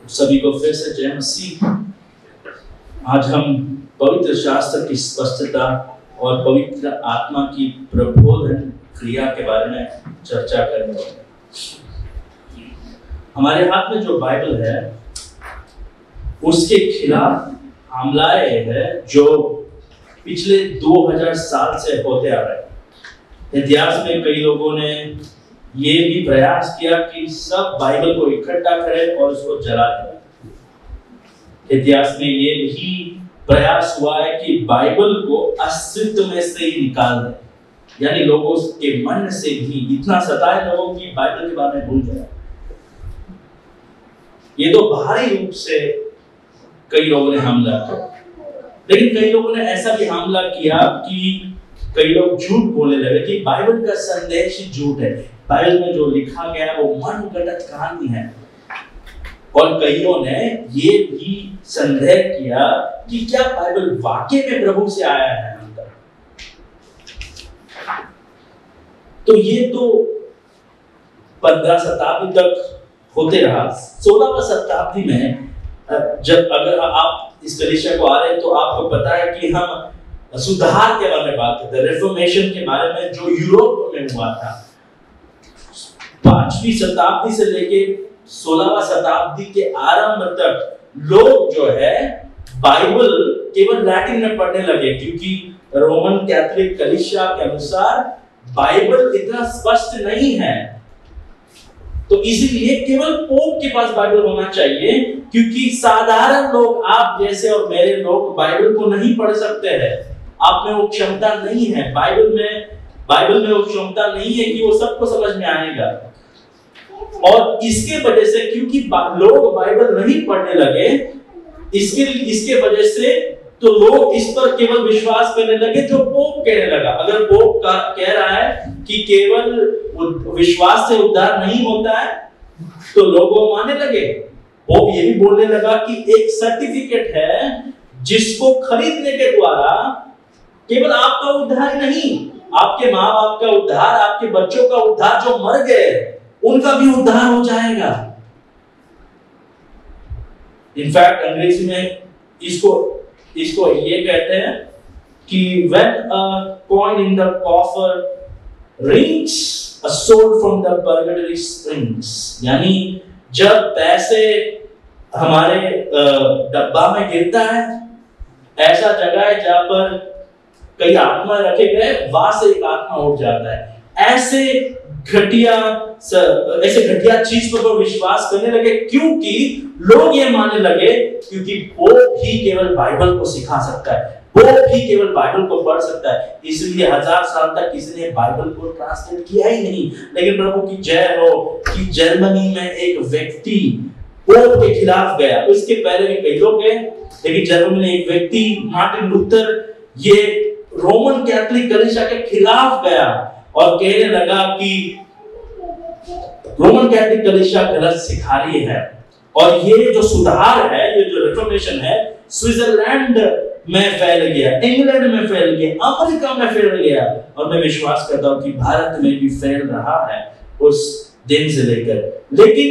सभी को फिर से जय मसीह। आज हम पवित्र शास्त्र की स्पष्टता और पवित्र आत्मा की प्रबोधन क्रिया के बारे में चर्चा करेंगे। हमारे हाथ में जो बाइबल है उसके खिलाफ हमलाए है जो पिछले 2000 साल से होते आ रहे हैं। इतिहास में कई लोगों ने ये भी प्रयास किया कि सब बाइबल को इकट्ठा करें और उसको जला दें। इतिहास में ये भी प्रयास हुआ है कि बाइबल को अस्तित्व में से ही निकाल दें, यानी लोगों के मन से भी इतना सताए लोगों की बाइबल के बारे में भूल जाए। ये तो बाहरी रूप से कई लोगों ने हमला किया, लेकिन कई लोगों ने ऐसा भी हमला किया कि कई लोग झूठ बोलने लगे कि बाइबल का संदेश ही झूठ है, बाइबल में जो लिखा गया है वो मन गढ़ंत कहानी है। और कईयों ने ये भी संदेह किया कि क्या बाइबल वाकई में प्रभु से आया है अंदर। तो ये तो 15 शताब्दी तक होते रहा। 16वीं शताब्दी में जब अगर आप इस कलीसिया को आ रहे हैं तो आपको पता है कि हम सुधार के बारे में बात करते हैं, रिफॉर्मेशन के बारे में जो यूरोप में हुआ था। 5वीं शताब्दी से लेके 16वीं शताब्दी के आरंभ तक लोग जो है बाइबल केवल लैटिन में पढ़ने लगे, क्योंकि रोमन कैथोलिक कलीसिया के अनुसार बाइबल इतना स्पष्ट नहीं है। तो इसीलिए केवल पोप के पास बाइबल होना चाहिए, क्योंकि साधारण लोग आप जैसे और मेरे लोग बाइबल को नहीं पढ़ सकते हैं। आप में वो क्षमता नहीं है, बाइबल में वो क्षमता नहीं है कि वो सबको समझ में आएगा। और इसके वजह से, क्योंकि लोग बाइबल नहीं पढ़ने लगे, इसके वजह से तो लोग इस पर केवल विश्वास करने लगे जो पोप कहने लगा। अगर पोप कह रहा है कि केवल विश्वास से उद्धार नहीं होता है तो लोग वो मानने लगे। पोप ये भी बोलने लगा कि एक सर्टिफिकेट है जिसको खरीदने के द्वारा केवल आपका उद्धार नहीं, आपके माँ बाप का उद्धार, आपके बच्चों का उद्धार, जो मर गए उनका भी उद्धार हो जाएगा। इनफैक्ट अंग्रेजी में इसको ये कहते हैं कि when a coin in the coffer rings, a soul from the purgatory springs, यानी जब पैसे हमारे डब्बा में गिरता है, ऐसा जगह है जहां पर कई आत्मा रखे गए, वहां से एक आत्मा उठ जाता है। ऐसे घटिया चीज पर विश्वास करने लगे, क्योंकि लोग ये मानने लगे क्योंकि पोप ही केवल बाइबल को सिखा सकता है, पोप ही केवल बाइबल को पढ़ सकता है। इसलिए 1000 साल तक किसी ने बाइबल को ट्रांसलेट किया ही नहीं। लेकिन प्रभु की जय हो कि जर्मनी में एक व्यक्ति पोप के खिलाफ गया। उसके पहले भी कई लोग गए, लेकिन जर्मनी में एक व्यक्ति मार्टिन लूथर ये रोमन कैथोलिक कलीसिया के खिलाफ गया और कहने लगा कि रोमन कैथोलिक कलीसिया गलत सिखा रही है। और ये जो सुधार है, ये जो रिफॉर्मेशन है, स्विट्जरलैंड में फैल गया, इंग्लैंड में फैल गया, अमेरिका में फैल गया, और मैं विश्वास करता हूं कि भारत में भी फैल रहा है उस दिन से लेकर। लेकिन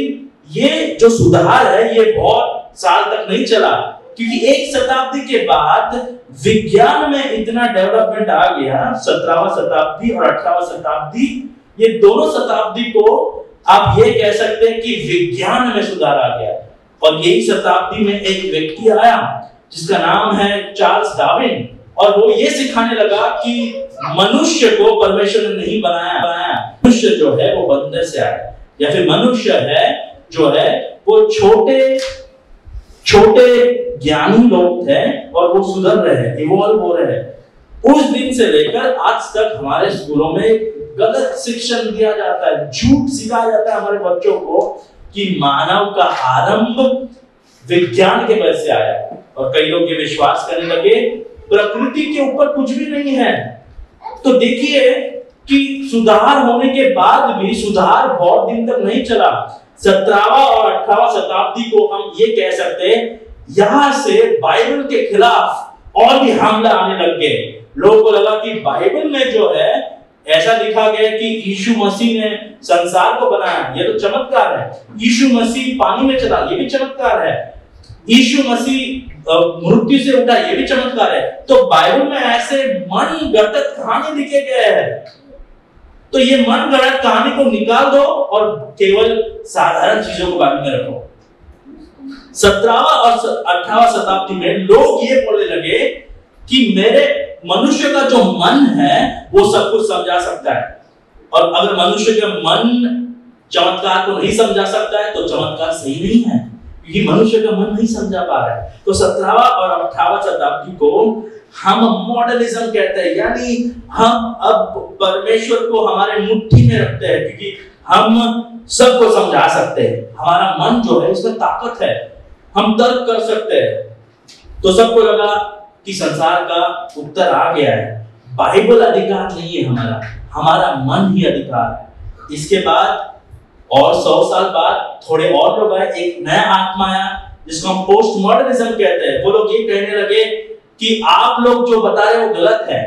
ये जो सुधार है ये बहुत साल तक नहीं चला, क्योंकि एक शताब्दी के बाद विज्ञान में इतना डेवलपमेंट आ गया। 17वीं शताब्दी और 18वीं शताब्दी, ये दोनों शताब्दी को आप ये कह सकते हैं कि विज्ञान में सुधार आ गया। और यही शताब्दी में एक व्यक्ति आया जिसका नाम है चार्ल्स डार्विन, और वो ये सिखाने लगा कि मनुष्य को परमेश्वर ने नहीं बनाया, मनुष्य जो है वो बंदर से आया, या फिर मनुष्य है जो है वो छोटे ज्ञानी लोग थे और वो सुधर रहे हैं, इवॉल्व हो रहे हैं। उस दिन से लेकर आज तक हमारे स्कूलों में गलत शिक्षण दिया जाता है, झूठ सिखाया जाता है हमारे बच्चों को कि मानव का आरंभ विज्ञान के वजह से आया। और कई लोग ये विश्वास करने लगे प्रकृति के ऊपर कुछ भी नहीं है। तो देखिए कि सुधार होने के बाद भी सुधार बहुत दिन तक नहीं चला। 17वां और 18वां शताब्दी को हम ये कह सकते हैं, यहां से बाइबल के खिलाफ और भी हमला आने लग गए। लोगों को लगा कि बाइबल में जो है ऐसा लिखा गया कि यीशु मसीह ने संसार को बनाया, ये तो चमत्कार है। यीशु मसीह पानी में चला, ये भी चमत्कार है। यीशु मसीह मृत्यु से उठा, ये भी चमत्कार है। तो बाइबल में ऐसे मन गढ़ंत कहानी लिखे गए हैं। तो ये मन गढ़ंत कहानी को निकाल दो और केवल साधारण चीजों को बारे में रखो। 17वां और 18वां शताब्दी में लोग ये बोलने लगे कि मेरे मनुष्य का जो मन है वो सब कुछ समझा सकता है, और अगर मनुष्य का मन चमत्कार को नहीं समझा सकता है तो चमत्कार सही नहीं है, क्योंकि मनुष्य का मन नहीं समझा पा रहा है। तो 17वां और 18वां शताब्दी को हम मॉडर्निज्म कहते हैं, यानी हम अब परमेश्वर को हमारे मुट्ठी में रखते हैं, क्योंकि हम सबको समझा सकते हैं। हमारा मन जो है इसमें ताकत है, हम तर्क कर सकते हैं। तो सबको लगा कि संसार का उत्तर आ गया है, बाइबल अधिकार नहीं है हमारा, हमारा मन ही अधिकार है। इसके बाद और 100 साल बाद थोड़े और लोग आए, एक नया आत्मा आया जिसको हम पोस्ट मॉडर्निज्म कहते हैं। वो लोग ये कहने लगे कि आप लोग जो बता रहे हो वो गलत है,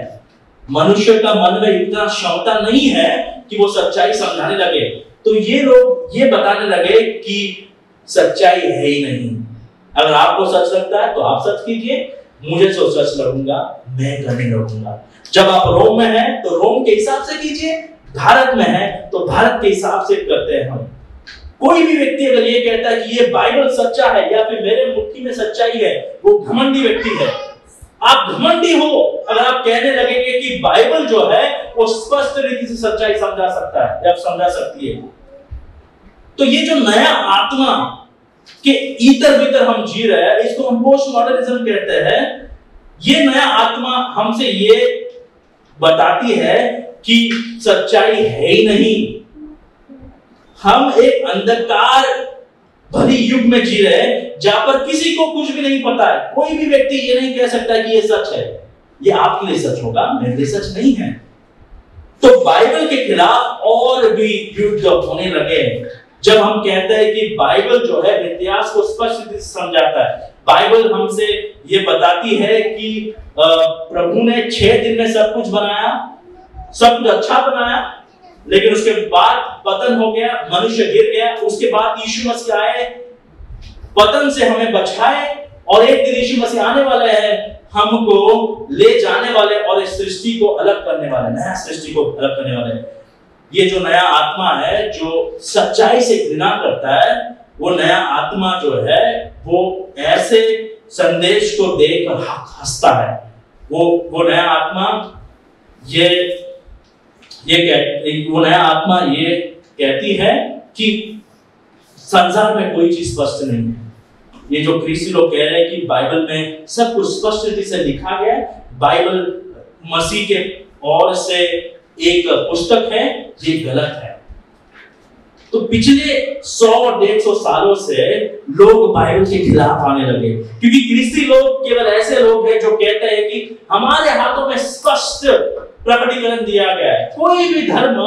मनुष्य का मन में इतना क्षमता नहीं है कि वो सच्चाई समझाने लगे। तो ये लोग ये बताने लगे कि सच्चाई है ही नहीं। अगर आपको सच लगता है तो आप सच कीजिए, मुझे तो सच लगूंगा, मैं करने लगूंगा। जब आप रोम में हैं तो रोम के हिसाब से कीजिए, भारत में है तो भारत के हिसाब से करते हैं हम। कोई भी व्यक्ति अगर ये कहता है कि ये बाइबल सच्चा है या फिर मेरे मुट्ठी में सच्चाई है, वो घमंडी व्यक्ति है। आप घमंडी हो अगर आप कहने लगेंगे कि बाइबल जो है वो स्पष्ट रीति से सच्चाई समझा सकता है या समझा सकती है। तो ये जो नया आत्मा के इतर भीतर हम जी रहे हैं, इसको हम पोस्ट मॉडर्निज्म कहते हैं। ये नया आत्मा हमसे ये बताती है कि सच्चाई है ही नहीं। हम एक अंधकार भरी युग में जी रहे हैं जहां पर किसी को कुछ भी नहीं पता है। कोई भी व्यक्ति ये नहीं कह सकता कि ये सच है। ये आपके लिए सच होगा, मेरे लिए सच नहीं है। तो बाइबल के खिलाफ और भी युद्ध होने लगे जब हम कहते हैं कि बाइबल जो है इतिहास को स्पष्ट रूप से समझाता है। बाइबल हमसे ये बताती है कि प्रभु ने 6 दिन में सब कुछ बनाया, सब कुछ अच्छा बनाया, लेकिन उसके बाद पतन हो गया, मनुष्य गिर गया। उसके बाद यीशु मसीह आए, पतन से हमें बचाए, और एक दिन यीशु मसीह आने वाले हैं, हमको ले जाने वाले और इस सृष्टि को अलग करने वाले, नया सृष्टि को अलग करने वाले। ये जो नया आत्मा है जो सच्चाई से घृणा करता है, वो नया आत्मा जो है वो ऐसे संदेश को देखकर हंसता है। वो नया आत्मा वो नया आत्मा ये कहती है कि संसार में कोई चीज स्पष्ट नहीं है। ये जो ख्रीस्ती लोग कह रहे हैं कि बाइबल में सब कुछ स्पष्ट रीति से लिखा गया है, बाइबल मसीह के ओर से एक पुस्तक है, ये गलत है। तो पिछले 100-150 सालों से लोग बाइबल के खिलाफ आने लगे, क्योंकि ख्रीस्ती लोग केवल ऐसे लोग हैं जो कहते हैं कि हमारे हाथों में स्पष्ट प्रकटीकरण दिया गया है। कोई भी धर्म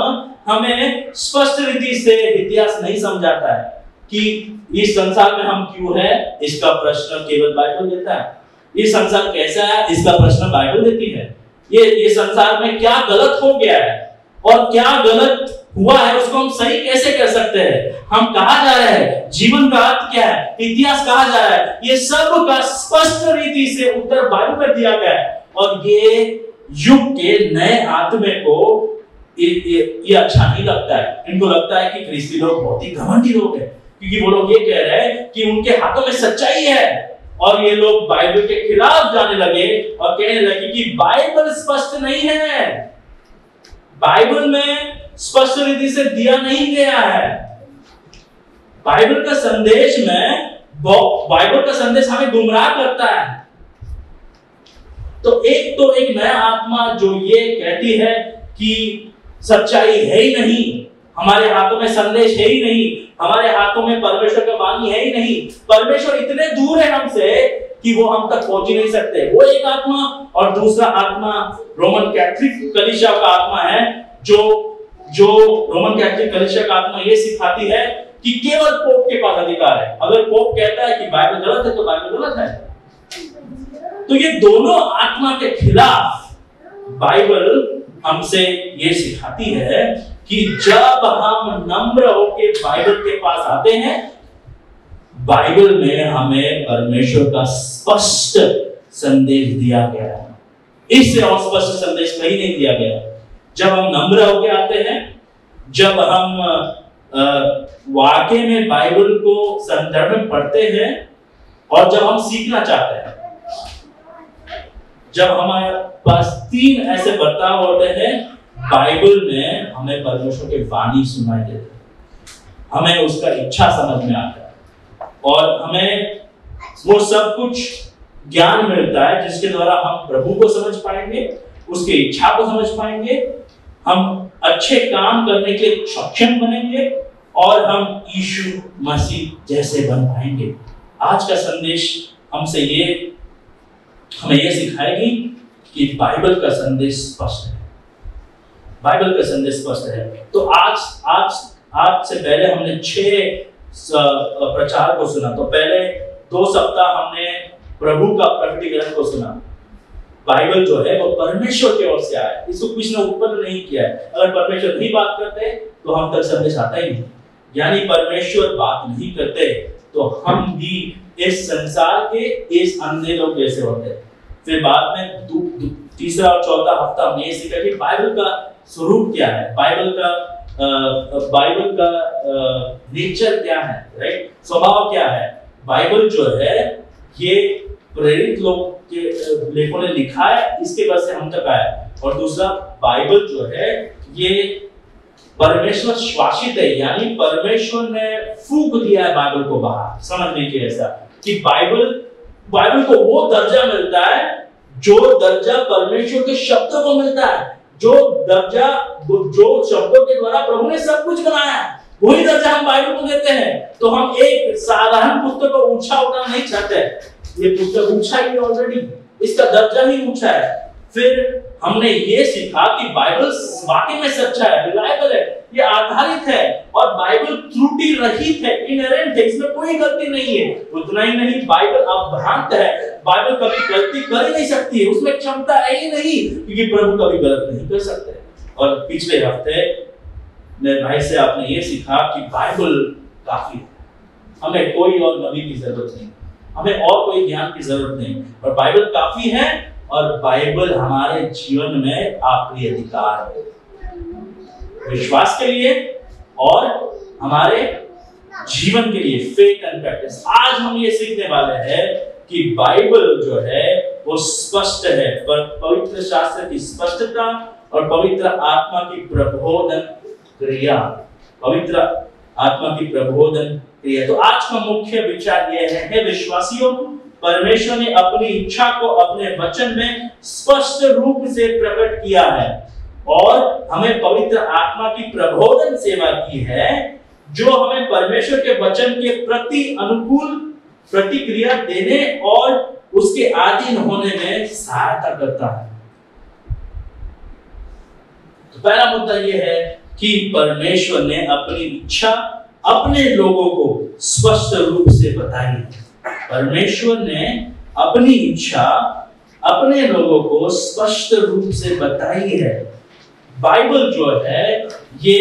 हमें स्पष्ट रीति से इतिहास नहीं समझाता है कि इस संसार में हम क्यों है, इसका प्रश्न केवल बाइबल देता है। ये संसार कैसा है, इसका प्रश्न बाइबल देती है। ये संसार में क्या गलत हो गया है और क्या गलत हुआ है, उसको हम सही कैसे कर सकते हैं, हम कहाँ जा रहे हैं, जीवन का अर्थ क्या है, इतिहास कहाँ जा रहा है, ये सब का स्पष्ट रीति से उत्तर बाइबल में दिया गया है। और ये युग के नए आत्मे को ये अच्छा नहीं लगता है। इनको लगता है कि ख्रीस्ती लोग बहुत ही घमंडी लोग हैं, क्योंकि वो लोग ये कह रहे हैं कि उनके हाथों में सच्चाई है, और ये लोग बाइबल के खिलाफ जाने लगे और कहने लगे कि बाइबल स्पष्ट नहीं है, बाइबल में स्पष्ट रीति से दिया नहीं गया है। बाइबल का संदेश हमें गुमराह करता है। तो एक नया आत्मा जो ये कहती है कि सच्चाई है ही नहीं, हमारे हाथों में संदेश है ही नहीं, हमारे हाथों में परमेश्वर का वाणी है ही नहीं, परमेश्वर इतने दूर है हमसे कि वो हम तक पहुंच ही नहीं सकते, वो एक आत्मा। और दूसरा आत्मा रोमन कैथोलिक कलीसिया का आत्मा है, जो रोमन कैथोलिक कलीसिया का आत्मा ये सिखाती है कि केवल पोप के पास अधिकार है। अगर पोप कहता है कि बाइबल गलत है तो बाइबल गलत है। तो ये दोनों आत्मा के खिलाफ बाइबल हमसे ये सिखाती है कि जब हम नम्र होकर बाइबल के पास आते हैं, बाइबल में हमें परमेश्वर का स्पष्ट संदेश दिया गया है। इससे और स्पष्ट संदेश कहीं नहीं दिया गया। जब हम नम्र होकर आते हैं, जब हम वाकई में बाइबल को संदर्भ में पढ़ते हैं और जब हम सीखना चाहते हैं, जब हमारे पास 3 ऐसे बर्ताव होते हैं, बाइबल में हमें परमेश्वर की वाणी सुनाई देती है, हमें उसका इच्छा समझ में आता है और हमें वो सब कुछ ज्ञान मिलता है जिसके द्वारा हम प्रभु को समझ पाएंगे, उसकी इच्छा को समझ पाएंगे, हम अच्छे काम करने के लिए सक्षम बनेंगे और हम यीशु मसीह जैसे बन पाएंगे। आज का संदेश हमें यह सिखाएगी कि बाइबल का संदेश स्पष्ट है। बाइबल का संदेश स्पष्ट है। तो आज से पहले हमने 6 प्रचार को सुना। तो पहले 2 सप्ताह हमने प्रभु का प्रकटीकरण को सुना। बाइबल जो है वो परमेश्वर की ओर से आया है, इसको किसी ने उत्पन्न नहीं किया है। अगर परमेश्वर नहीं बात करते तो हम तक संदेश आता ही नहीं। यानी परमेश्वर बात नहीं करते तो हम भी इस संसार के इस अंधे लोग जैसे होते हैं। फिर बाद में तीसरा और चौथा हफ्ता हमने ये सीखा कि बाइबल का स्वरूप क्या है, बाइबल का नेचर क्या है, राइट, स्वभाव क्या है। बाइबल जो है ये प्रेरित लोग के लेखों ने लिखा है, इसके वजह से हम तक आया। और दूसरा, बाइबल जो है ये परमेश्वर श्वासित है, यानी परमेश्वर ने फूंक दिया है बाइबल को बाहर। समझने की ऐसा कि बाइबल को वो दर्जा मिलता है जो दर्जा परमेश्वर के शब्दों को मिलता है, जो शब्दों के द्वारा प्रभु ने सब कुछ बनाया है, वही दर्जा हम बाइबल को देते हैं। तो हम एक साधारण पुस्तक को ऊंचा उठाना नहीं चाहते। ये पुस्तक ऊंचा ही ऑलरेडी, इसका दर्जा ही ऊंचा है। फिर हमने ये सीखा कि बाइबल वाकई में सच्चा है, रिलायबल है, ये आधारित है और बाइबल त्रुटि रहित है, इनहेरेंट है, इसमें कोई गलती नहीं है। उतना ही नहीं, बाइबल अभ्रांत है, बाइबल कभी गलती कर ही नहीं सकती है, उसमें क्षमता है ही नहीं, क्योंकि प्रभु कभी गलत नहीं कर सकते। और पिछले हफ्ते मेरे भाई से आपने ये सीखा कि बाइबल काफी है, हमें कोई और नबी की जरूरत नहीं, हमें और कोई ज्ञान की जरूरत नहीं, और बाइबल काफी है। और बाइबल हमारे जीवन में आखिरी अधिकार है, विश्वास के लिए और हमारे जीवन के लिए, फेथ एंड प्रैक्टिस। आज हम ये सीखने वाले हैं कि बाइबल जो है वो स्पष्ट है, पर पवित्र शास्त्र की स्पष्टता और पवित्र आत्मा की प्रबोधन क्रिया, पवित्र आत्मा की प्रबोधन क्रिया। तो आज का मुख्य विचार यह है विश्वासियों, परमेश्वर ने अपनी इच्छा को अपने वचन में स्पष्ट रूप से प्रकट किया है और हमें पवित्र आत्मा की प्रबोधन सेवा की है, जो हमें परमेश्वर के वचन के प्रति अनुकूल प्रतिक्रिया देने और उसके अधीन होने में सहायता करता है। तो पहला मुद्दा यह है कि परमेश्वर ने अपनी इच्छा अपने लोगों को स्पष्ट रूप से बताई है। परमेश्वर ने अपनी इच्छा अपने लोगों को स्पष्ट रूप से बताई है। बाइबल जो है ये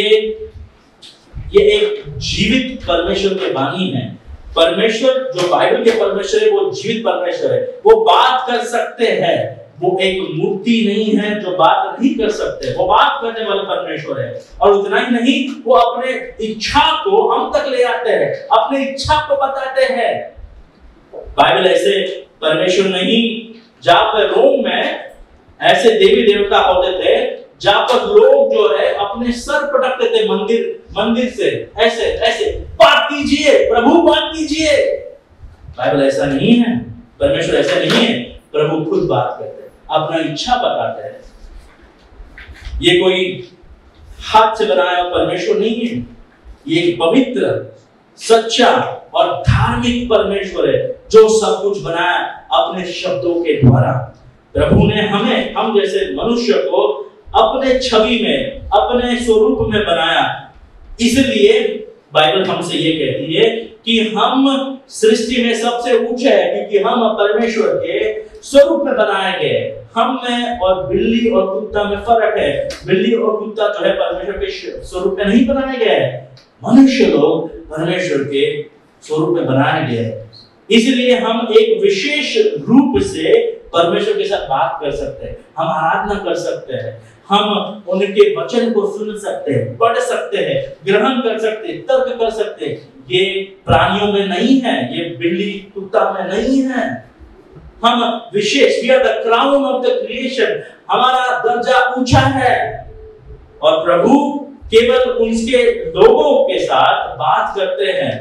एक जीवित परमेश्वर की वाणी है। परमेश्वर जो बाइबल के परमेश्वर है वो जीवित परमेश्वर है, वो बात कर सकते हैं, वो एक मूर्ति नहीं है जो बात नहीं कर सकते, वो बात करने वाला परमेश्वर है। और उतना ही नहीं, वो अपने इच्छा को हम तक ले आते हैं, अपने इच्छा को बताते हैं। बाइबल ऐसे परमेश्वर नहीं जहां पर रोम में ऐसे देवी देवता होते थे जहां पर लोग जो है अपने सर पटकते थे मंदिर से, ऐसे बात कीजिए प्रभु, बात कीजिए। बाइबल ऐसा नहीं है, परमेश्वर ऐसा नहीं है। प्रभु खुद बात करते हैं, अपना इच्छा बताते हैं। ये कोई हाथ से बनाया परमेश्वर नहीं है, ये एक पवित्र, सच्चा और धार्मिक परमेश्वर है जो सब कुछ बनाया अपने शब्दों के द्वारा। प्रभु ने हम जैसे मनुष्य को अपने छवि में, अपने स्वरूप में बनाया। इसलिए बाइबल हमसे ये कहती है कि हम सृष्टि में सबसे ऊंचे हैं, क्योंकि हम परमेश्वर के स्वरूप में बनाए गए। हम में और बिल्ली और कुत्ता में फर्क है। बिल्ली और कुत्ता जो है परमेश्वर के स्वरूप में नहीं बनाए गए हैं, मनुष्य लोग परमेश्वर के स्वरूप में बनाए गए हैं। इसलिए हम एक विशेष रूप से परमेश्वर के साथ बात कर सकते हैं, हम आराधना कर सकते हैं, हम उनके वचन को सुन सकते हैं, पढ़ सकते हैं, ग्रहण कर सकते हैं, तर्क कर सकते हैं। ये प्राणियों में नहीं है, ये बिल्ली कुत्ता में नहीं है। हम विशेष, we are the crown of the creation, हमारा दर्जा ऊंचा है। और प्रभु केवल उनके लोगों के साथ बात करते हैं।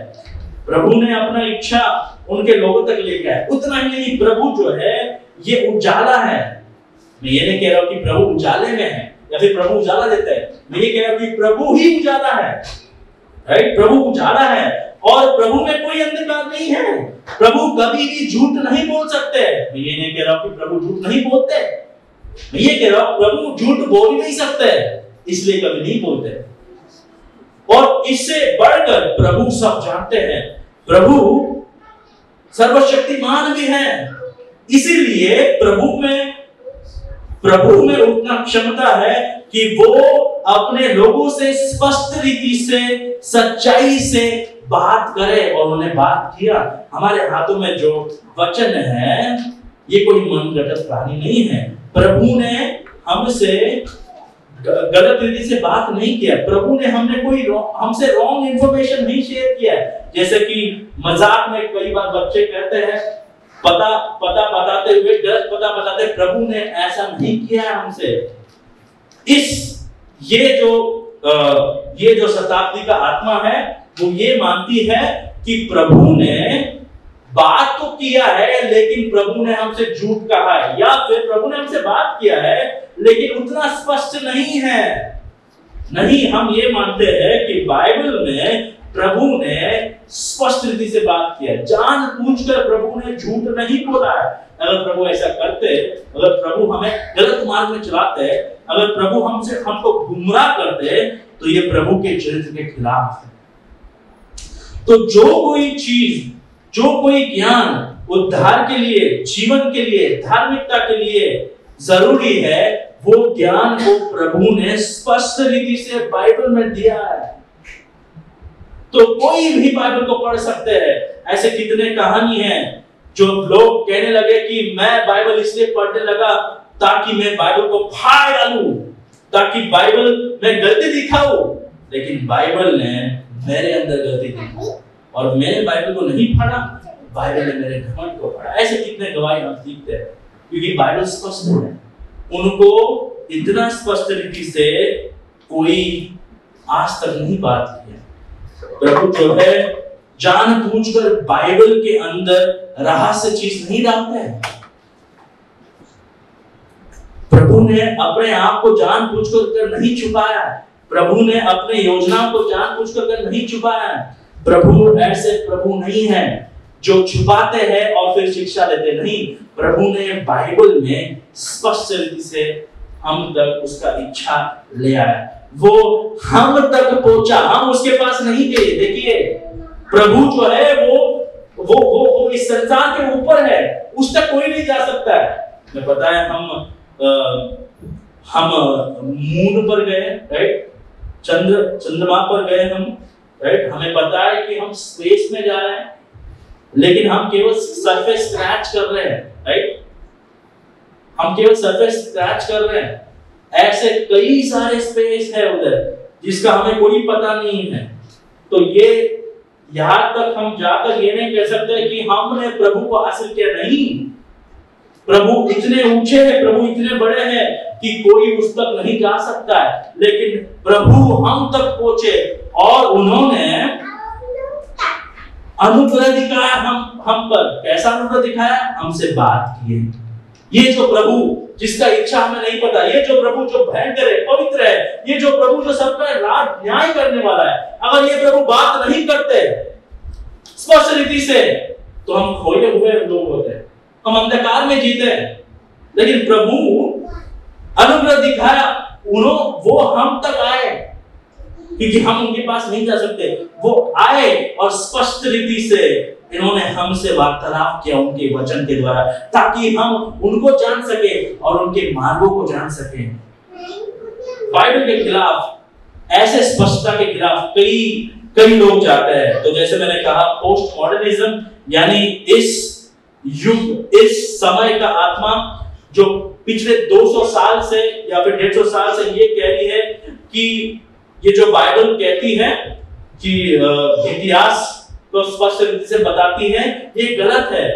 प्रभु ने अपना इच्छा उनके लोगों तक लेकर आया। उतना ही नहीं, प्रभु जो है ये उजाला है। मैं ये नहीं कह रहा हूं कि प्रभु उजाले में है या फिर प्रभु उजाला देता है, मैं ये कह रहा हूं कि प्रभु ही उजाला है, राइट? प्रभु उजाला है और प्रभु में कोई अंधकार नहीं है। प्रभु कभी भी झूठ नहीं बोल सकते। मैं ये नहीं कह रहा हूं कि प्रभु झूठ नहीं बोलते, मैं ये कह रहा हूं प्रभु झूठ बोल ही नहीं सकते, इसलिए कभी नहीं बोलते। और इससे बढ़कर प्रभु सब जानते हैं, प्रभु सर्वशक्तिमान भी है। इसीलिए प्रभु में उतना क्षमता है कि वो अपने लोगों से स्पष्ट रीति से, सच्चाई से बात करे। और उन्होंने बात किया। हमारे हाथों में जो वचन है ये कोई मनगढ़ंत कहानी नहीं है। प्रभु ने हमसे गलत रीति से बात नहीं किया। प्रभु ने हमसे रॉन्ग इंफॉर्मेशन नहीं शेयर किया है। जैसे कि मजाक में कई बार बच्चे कहते हैं पता बताते हुए गलत पता बताते, प्रभु ने ऐसा नहीं किया है हमसे। ये जो शताब्दी का आत्मा है वो ये मानती है कि प्रभु ने बात तो किया है लेकिन प्रभु ने हमसे झूठ कहा है, या फिर प्रभु ने हमसे बात किया है लेकिन उतना स्पष्ट नहीं है। नहीं, हम ये मानते हैं कि बाइबल में प्रभु ने स्पष्ट रीति से बात किया, जानबूझकर प्रभु ने झूठ नहीं बोला है। अगर प्रभु ऐसा करते, अगर प्रभु हमें गलत मार्ग में चलाते, अगर प्रभु हमको गुमराह करते, तो ये प्रभु के चरित्र के खिलाफ है। तो जो कोई चीज, जो कोई ज्ञान उद्धार के लिए, जीवन के लिए, धार्मिकता के लिए जरूरी है, वो ज्ञान को प्रभु ने स्पष्ट रीति से बाइबल में दिया है। तो कोई भी बाइबल को पढ़ सकते हैं। ऐसे कितने कहानी हैं जो लोग कहने लगे कि मैं बाइबल इसलिए पढ़ने लगा ताकि मैं बाइबल को फाड़ डालूं, ताकि बाइबल में गलती दिखाऊं। लेकिन बाइबल ने मेरे अंदर गलती दिखाई और मैंने बाइबल को नहीं पढ़ा, बाइबल ने मेरे घमंड को पढ़ा। ऐसे कितने गवाही हम सीखते हैं, क्योंकि बाइबल स्पष्ट है। उनको इतना स्पष्ट रीति से कोई आज तक नहीं बात की है। प्रभु जो है जानबूझकर बाइबल के अंदर रहस्य चीज नहीं डालते हैं। प्रभु ने अपने आप को जानबूझकर नहीं छुपाया। प्रभु ने अपने योजनाओं को जानबूझकर नहीं छुपाया। प्रभु ऐसे प्रभु नहीं है जो छुपाते हैं और फिर शिक्षा देते नहीं। प्रभु ने बाइबल में स्पष्ट रीति से हम तक उसका इच्छा ले आया, वो हम तक पहुंचा, हम उसके पास नहीं गए। देखिए, प्रभु जो है वो इस संसार के ऊपर है, उस तक कोई नहीं जा सकता है। मैं पता है हम मून पर गए, राइट? चंद्रमा पर गए हम, राइट? हमें पता है कि हम स्पेस में जा रहे हैं, लेकिन हम केवल सरफेस स्क्रैच कर रहे हैं, राइट? हम केवल सरफेस स्क्रैच कर रहे हैं। ऐसे कई सारे स्पेस है उधर जिसका हमें कोई पता नहीं है। तो ये यहां तक हम जाकर ये नहीं कह सकते कि हमने प्रभु को हासिल किया। नहीं, प्रभु इतने ऊंचे हैं, प्रभु इतने बड़े हैं कि कोई उस तक नहीं जा सकता है। लेकिन प्रभु हम तक पहुंचे और उन्होंने अनुग्रह दिखाया हम पर। कैसा अनुग्रह दिखाया? हमसे बात किए। ये जो प्रभु जिसका इच्छा हमें नहीं पता, ये जो प्रभु जो भयंकर है, पवित्र है, ये जो प्रभु जो सबका राज न्याय करने वाला है, अगर ये प्रभु बात नहीं करते स्पष्ट रीति से, तो हम खोए हुए लोग होते हैं, हम अंधकार में जीते हैं। लेकिन प्रभु अनुग्रह दिखाया, वो हम तक आए, क्योंकि हम उनके पास नहीं जा सकते। वो आए और स्पष्ट रीति से इन्होंने हमसे वार्तालाप किया उनके वचन के द्वारा, ताकि हम उनको जान सके और उनके मार्गों को जान सके। बाइबल के खिलाफ, ऐसे स्पष्टता के खिलाफ कई लोग जाते हैं। तो जैसे मैंने कहा, पोस्ट मॉडर्निज्म यानी इस युग, इस समय का आत्मा जो पिछले 200 साल से या फिर 150 साल से ये कह रही है कि ये जो बाइबल कहती है कि इतिहास तो स्पष्ट रीति से बताती है, ये गलत है।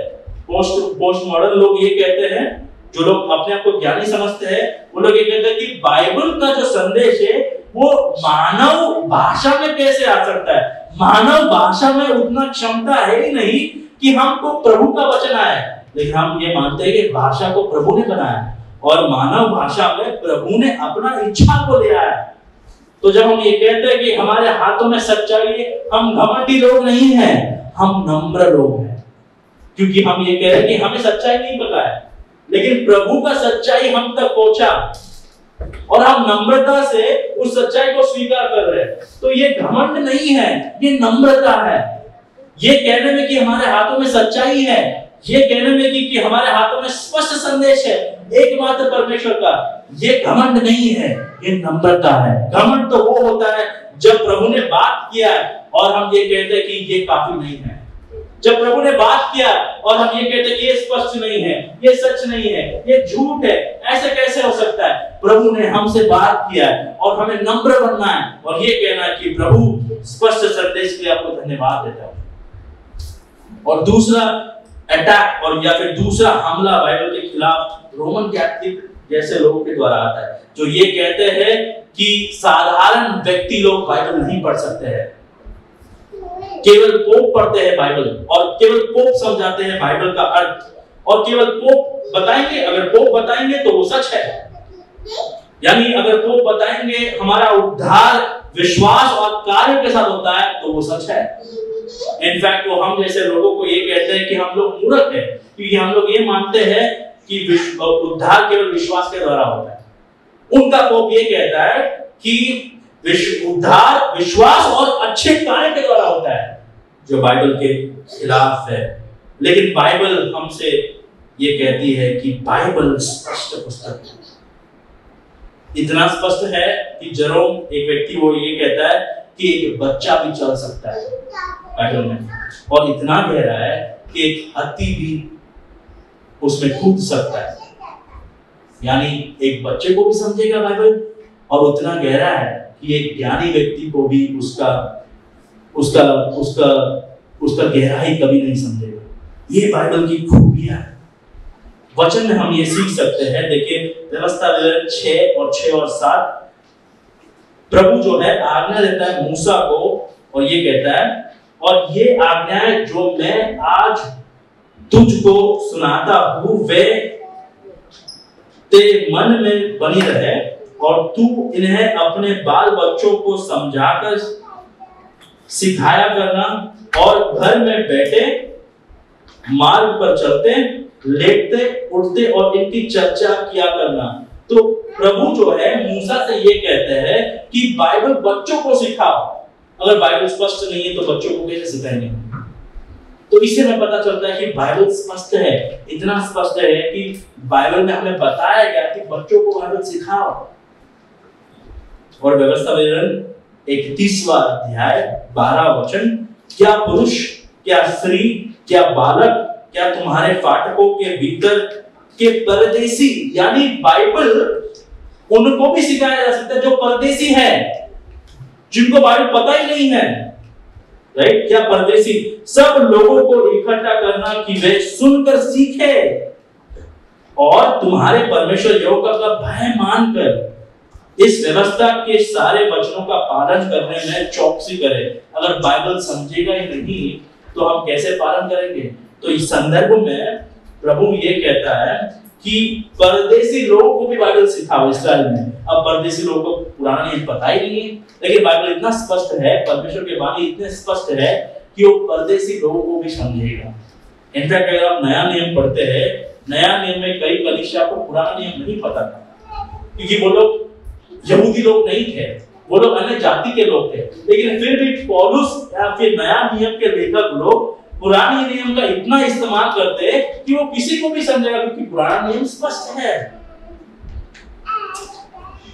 पोस्ट मॉडर्न लोग ये कहते हैं, जो लोग अपने आप को ज्ञानी समझते हैं, वो लोग ये कहते हैं कि बाइबल का जो संदेश है वो मानव भाषा में कैसे आ सकता है। मानव भाषा में उतना क्षमता है ही नहीं कि हमको प्रभु का वचन आए, लेकिन हम ये मानते हैं कि भाषा को प्रभु ने बनाया और मानव भाषा में प्रभु ने अपना इच्छा को ले आया। तो जब हम ये कहते हैं कि हमारे हाथों में सच्चाई है, हम घमंडी लोग नहीं हैं, हम नम्र लोग हैं, क्योंकि हम ये कह रहे हैं कि हमें सच्चाई नहीं पता है, लेकिन प्रभु का सच्चाई हम तक पहुंचा और हम नम्रता से उस सच्चाई को स्वीकार कर रहे हैं। तो ये घमंड नहीं है, ये नम्रता है। ये कहने में कि हमारे हाथों में सच्चाई है, ये कहने में कि हमारे हाथों में स्पष्ट संदेश है एकमात्र परमेश्वर का, ये घमंड नहीं है, ये नम्रता है। घमंड तो वो होता है जब प्रभु ने बात किया और हम ये कहते हैं कि ये काफी नहीं है। जब प्रभु ने बात किया और हम ये कहते हैं कि ये स्पष्ट नहीं है, ये सच नहीं है, ये झूठ है, ऐसे कैसे हो सकता है। प्रभु ने हमसे बात किया और हमें नम्र बनना है और ये कहना है कि प्रभु स्पष्ट संदेश के लिए आपको धन्यवाद देता हूं। और दूसरा अटैक और या फिर दूसरा हमला बाइबल के खिलाफ रोमन कैथोलिक जैसे लोगों के द्वारा आता है, जो ये कहते हैं कि साधारण व्यक्ति लोग बाइबल नहीं पढ़ सकते हैं, केवल पोप पढ़ते हैं बाइबल और केवल पोप समझाते हैं बाइबल का अर्थ, और केवल पोप बताएंगे, अगर पोप बताएंगे तो वो सच है। यानी अगर पोप बताएंगे हमारा उद्धार विश्वास और कार्य के साथ होता है तो वो सच है। इनफैक्ट वो हम जैसे लोगों को ये कहते हैं कि हम लोग मूर्ख हैं, क्योंकि हम लोग ये मानते हैं कि उद्धार केवल विश्वास के द्वारा होता है। उनका पोप ये कहता है कि उद्धार विश्वास और अच्छे कार्य के द्वारा होता है, जो बाइबल के खिलाफ है। लेकिन बाइबल हमसे ये कहती है कि बाइबल स्पष्ट पुस्तक है, इतना स्पष्ट है कि जेरोम एक व्यक्ति वो ये कहता है कि एक बच्चा भी चल सकता है बाइबल में, और इतना गहरा है कि एक हाथी भी उसमें कूद सकता है। यानी एक बच्चे को भी समझेगा बाइबल, और उतना गहरा है कि एक ज्ञानी व्यक्ति को भी उसका गहराई कभी नहीं समझेगा। ये बाइबल की खूबियां है। वचन में हम ये सीख सकते हैं। देखिए व्यवस्था 6 और 7 प्रभु जो है आज्ञा देता है मूसा को और ये कहता है, और ये आज्ञाएं जो मैं आज तुझको सुनाता हूं वे तेरे मन में बनी रहे, और तू इन्हें अपने बाल बच्चों को समझाकर सिखाया करना, और घर में बैठे मार्ग पर चलते लेटते उठते और इनकी चर्चा किया करना। तो प्रभु जो है मूसा से ये कहते हैं कि बाइबल बच्चों को सिखाओ। अगर बाइबल स्पष्ट नहीं है तो बच्चों को कैसे सिखाएंगे। तो इससे हमें पता चलता है कि बाइबल स्पष्ट है, इतना स्पष्ट है कि बाइबल में हमें बताया गया कि बच्चों को बाइबल सिखाओ। और व्यवस्था विवरण 31वां अध्याय 12 वचन, क्या पुरुष, क्या स्त्री, क्या बालक, क्या तुम्हारे फाटकों के भीतर के परदेसी, यानी बाइबल उनको भी सिखाया जा सकता है जो परदेसी है, जिनको बाइबल पता ही नहीं है, राइट। क्या परदेसी, सब लोगों को इकट्ठा करना कि वे सुनकर सीखे और तुम्हारे परमेश्वर यहोवा का भय मानकर इस व्यवस्था के सारे वचनों का पालन करने में चौकसी करें। अगर बाइबल समझेगा ही नहीं तो हम कैसे पालन करेंगे। तो इस संदर्भ में प्रभु ये कहता है कि परदेसी लोगों को भी बाइबल सिखाओ इस्राएल में। अब परदेसी लोगों को पुराना नियम पता ही नहीं है, लेकिन बाइबल इतना स्पष्ट है, परमेश्वर की वाणी इतने स्पष्ट है कि वो परदेसी लोगों को भी समझेगा। इनफैक्ट अगर आप नया नियम पढ़ते हैं, नया नियम में कई कलीसिया को पुराना नियम नहीं पता था, क्योंकि वो लोग यहूदी लोग नहीं थे, वो लोग अन्य जाति के लोग थे, लेकिन फिर भी पौलुस या फिर नया नियम के लेखक लोग पुराने नियम का इतना इस्तेमाल करते कि वो किसी को भी समझेगा, क्योंकि पुराना नियम स्पष्ट है।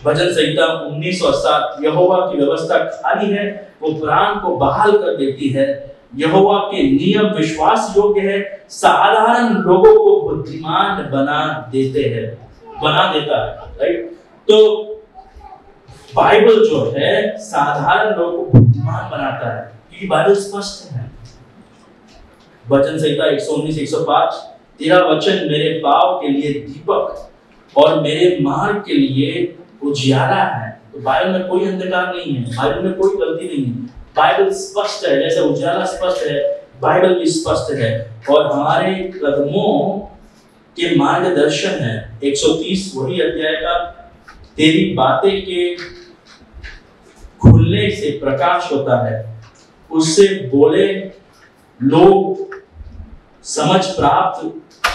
भजन संहिता 19:7 यहोवा की व्यवस्था खाली है, वो प्राण को बहाल कर देती है। यहोवा के नियम विश्वास योग्य है, साधारण लोगों को बुद्धिमान बना देता है। राइट? तो बाइबल जो है साधारण लोगों को बुद्धिमान बनाता है, क्योंकि बाइबल स्पष्ट है। भजन संहिता 119:105 तेरा वचन मेरे पाँव के लिए दीपक और मेरे मार्ग के लिए उजियारा है। तो बाइबल में कोई अंधकार नहीं है, बाइबल में कोई गलती नहीं है, बाइबल स्पष्ट है। जैसे उजाला स्पष्ट है, बाइबल भी स्पष्ट है और हमारे कदमों के मार्गदर्शन है। 130 वही अध्याय का तेरी बातें के खुलने से प्रकाश होता है, उससे बोले लोग समझ प्राप्त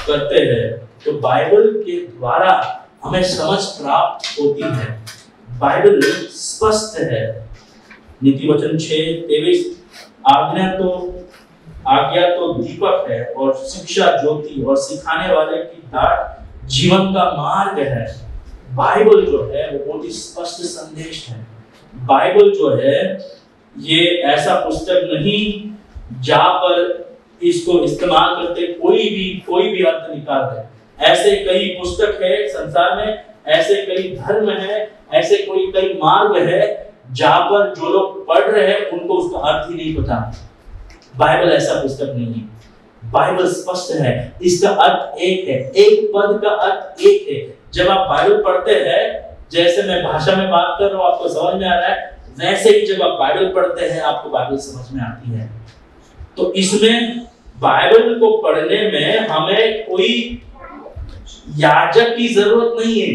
करते हैं। तो बाइबल के द्वारा हमें समझ प्राप्त होती है। बाइबल स्पष्ट है। नीति वचन 6:23 आज्ञा तो दीपक है और शिक्षा ज्योति और सिखाने वाले की डांट जीवन का मार्ग है। बाइबल जो है वो बहुत ही स्पष्ट संदेश है। बाइबल जो है ये ऐसा पुस्तक नहीं जहां पर इसको इस्तेमाल करते कोई भी अर्थ निकाल दे। ऐसे कई पुस्तक है संसार में, ऐसे कई धर्म है, ऐसे कई मार्ग है जहां पर जो लोग पढ़ रहे हैं उनको उसका अर्थ ही नहीं पता। बाइबल ऐसा पुस्तक नहीं है। बाइबल स्पष्ट है, इसका अर्थ एक है, एक पद का अर्थ एक है। जब आप बाइबल पढ़ते हैं, जैसे मैं भाषा में बात कर रहा हूं आपको समझ में आ रहा है, वैसे ही जब आप बाइबल पढ़ते हैं आपको बाइबल समझ में आती है। तो इसमें बाइबल को पढ़ने में हमें कोई याजक की जरूरत नहीं है,